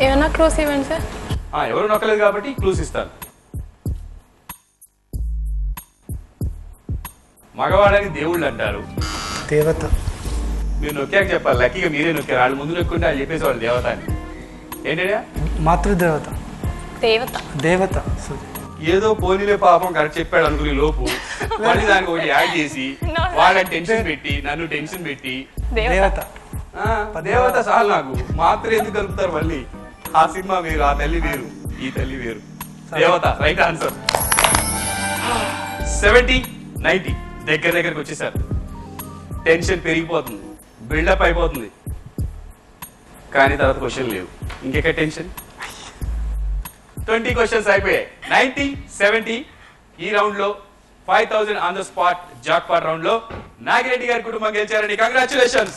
ఏమన్నా క్లోజ్ ఇవ్వండి సార్. ఎవరు నొక్కలేదు కాబట్టి క్లూస్ ఇస్తాను. మగవాడని దేవుళ్ళు అంటారు, దేవత. మీరు నొక్కాక చెప్పాలి, లక్కీగా మీరే నొక్కారు. వాళ్ళు ముందు నొక్కుంటే వాళ్ళు చెప్పేసి వాళ్ళు దేవత అని. ఏంటంటే మాతృదేవత. దేవత. ఏదో పోనీలే పాపం కరెక్ట్ చెప్పాడు అనుకునే లోపు మళ్ళీ దానికి ఒకటి యాడ్ చేసి వాళ్ళని టెన్షన్ పెట్టి నన్ను టెన్షన్ పెట్టి దేవత చాలు. నాకు మాత్రం ఎందుకు కలుపుతారు మళ్ళీ? ఆ సినిమా వేరు, ఆ తల్లి వేరు, ఈ తల్లి వేరు. దేవత, రైట్ ఆన్సర్. 70-90 దగ్గరికి వచ్చేసారు. టెన్షన్ పెరిగిపోతుంది, బిల్డప్ అయిపోతుంది, కానీ తర్వాత క్వశ్చన్ లేవు. ఇంకెక్కడ టెన్షన్? 20 క్వశ్చన్స్ అయిపోయాయి. 90-70 ఈ రౌండ్ లో 5000 on the spot jackpot round లో నాగిరెడ్డి గారి కుటుంబం గెలిచారండి. కంగ్రాచులేషన్స్.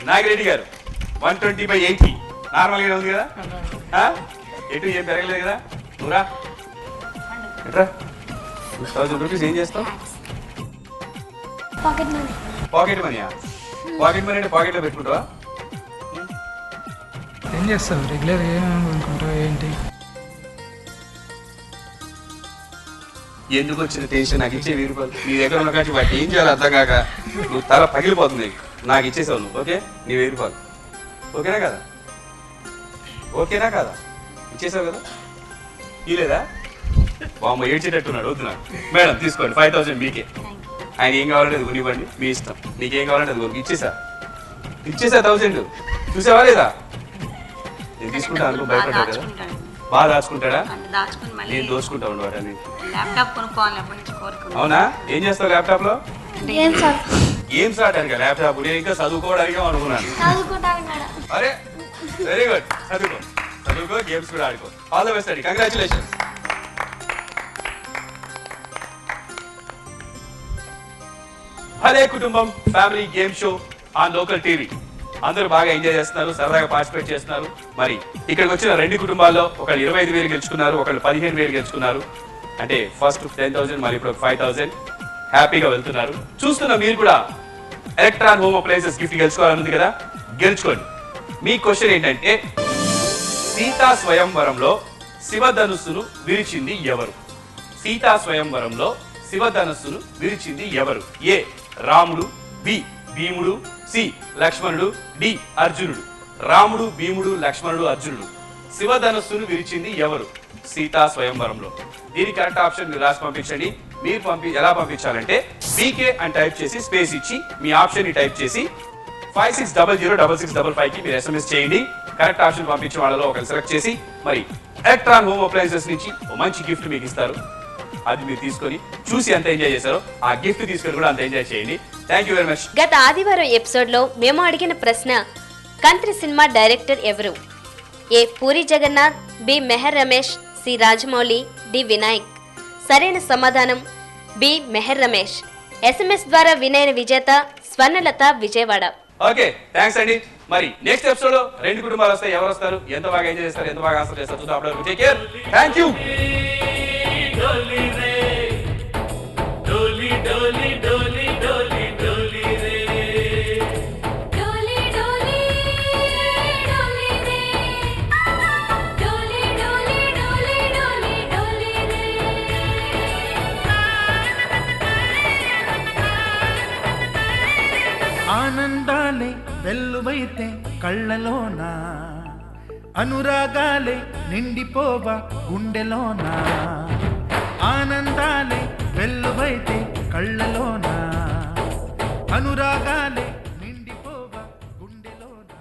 నాగిరెడ్డి గారు 120/80 నార్మల్ గానే ఉంది కదా, ఎటు ఏం పెరగలేదు కదా. నువ్వురా ఎట్రా 2000 రూపీస్ ఏం చేస్తావు? Pocket money. పాకెట్ మనీయా? పాకెట్ మనీ అంటే పాకెట్ లో పెట్టుకుంటావా? ఏం చేస్తావు రెగ్యులర్ ఏమనుకుంటావు ఏంటి? ఎందుకు వచ్చిన టెన్షన్? నాకు ఇచ్చే 1000 రూపాయలు నీ దగ్గర ఉన్న కానీ వాటి ఏం చేయాలి అర్థం కాక నువ్వు తల పగిలిపోతుంది. నాకు ఇచ్చేసావు నువ్వు. ఓకే, నీ 1000 రూపాయలు ఓకేనా కదా? ఓకేనా కదా? ఇచ్చేసావు కదా? ఇలేదా? బామ్మ ఏడ్చేటట్టున్నాడు. వద్దు నాకు. మేడం తీసుకోండి 5000 మీకే. ఆయన ఏం కావాలంటే అది కొనివ్వండి, మీ ఇష్టం. నీకేం కావాలంటే అది కొనుక్కు. ఇచ్చేసా 1000 చూసావా లేదా? నేను తీసుకుంటా అనుకో భయపడ్డా కదా. బాగా దాచుకుంటాడా? నేను దోచుకుంటా ఉండు వాటని. అవునా? ఏం చేస్తావు ల్యాప్టాప్ లో? గేమ్స్ ఆడటానికి ల్యాప్టాప్? నేను ఇంకా చదువుకోవడానికి అనుకున్నాను. అరే వెరీ గుడ్, చదువుకో గేమ్స్ కూడా ఆడుకో. ఆల్ ద బెస్ట్ అండి. కంగ్రాచులేషన్స్. భలే కుటుంబం family game show on local TV. అందరూ బాగా ఎంజాయ్ చేస్తున్నారు, సరదాగా పార్టిసిపేట్ చేస్తున్నారు. మరి ఇక్కడికి వచ్చిన 2 కుటుంబాల్లో ఒకళ్ళు 25,000 గెలుచుకున్నారు, ఒకళ్ళు 15,000 గెలుచుకున్నారు. అంటే ఫస్ట్ 10,000 మరి ఇప్పుడు 5,000 హ్యాపీగా వెళ్తున్నారు. చూస్తున్న మీరు కూడా ఎలక్ట్రాన్ హోమ్ అప్లయన్సెస్ గిఫ్ట్ గెలుచుకోవాలనుంది కదా, గెలుచుకోండి. మీ క్వశ్చన్ ఏంటంటే సీతా స్వయంవరంలో శివధనుస్సును విరిచింది ఎవరు? సీతా స్వయంవరంలో శివధనుస్సును విరిచింది ఎవరు? ఏ రాముడు, బి భీముడు, సి లక్ష్మణుడు, డి అర్జునుడు. రాముడు, భీముడు, లక్ష్మణుడు, అర్జునుడు. శివధనుస్సును విరిచింది ఎవరు సీతా స్వయంవరంలో? దీనికి కరెక్ట్ ఆప్షన్ మీరు రాసి పంపించండి. మీరు ఎలా పంపించాలంటే బీకే అని టైప్ చేసి స్పేస్ ఇచ్చి మీ ఆప్షన్ ని టైప్ చేసి 56006655 కి మీరు SMS చేయండి. కరెక్ట్ ఆప్షన్ పంపించిన వాళ్ళలో ఒకరు సెలెక్ట్ చేసి మరి ఎలక్ట్రాన్ హోమ్ అప్లయన్సెస్ నుంచి ఒక మంచి గిఫ్ట్ మీకు ఇస్తారు. అది మీరు తీసుకొని చూసి ఎంత ఎంజాయ్ చేశారో ఆ గిఫ్ట్ తీసుకొని కూడా అంత ఎంజాయ్ చేయండి. Thank you very much. గత ఆదివారం ఎపిసోడ్ లో మేము అడిగిన ప్రశ్న కంత్రి సినిమా డైరెక్టర్ ఎవరు? A Puri Jagannadh, B Meher Ramesh, C Rajamouli, D Vinayak. సరైన సమాధానం బి మెహర్ రమేష్. SMS ద్వారా వినైన విజేత స్వర్ణలత విజయవాడ. ఓకే థ్యాంక్స్ అండి. మరి నెక్స్ట్ ఎపిసోడ్ లో 2 కుటుంబాలు వస్తాయి. ఎవరు వస్తారు, ఎంత బాగా ఎంజాయ్ చేస్తారు, ఎంత బాగా ఆన్సర్ చేస్తారు చూద్దాం. అప్పుడు టేక్ కేర్. Thank you. ఆనందాలే వెల్లువైతే కళ్ళలోన, అనురాగాలే నిండిపోవా గుండెలోన. ఆనందాలే వెల్లువైతే కళ్ళలోన, అనురాగాలే నిండిపోవా గుండెలోన.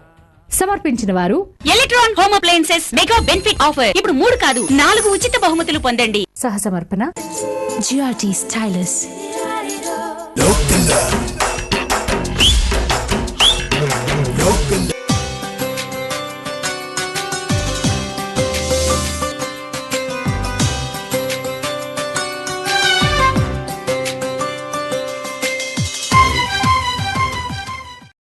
సమర్పించిన వారు Electron home appliances mega benefit offer. ఇప్పుడు 3 కాదు 4 ఉచిత బహుమతులు పొందండి. సహ సమర్పణ GRT Stylus.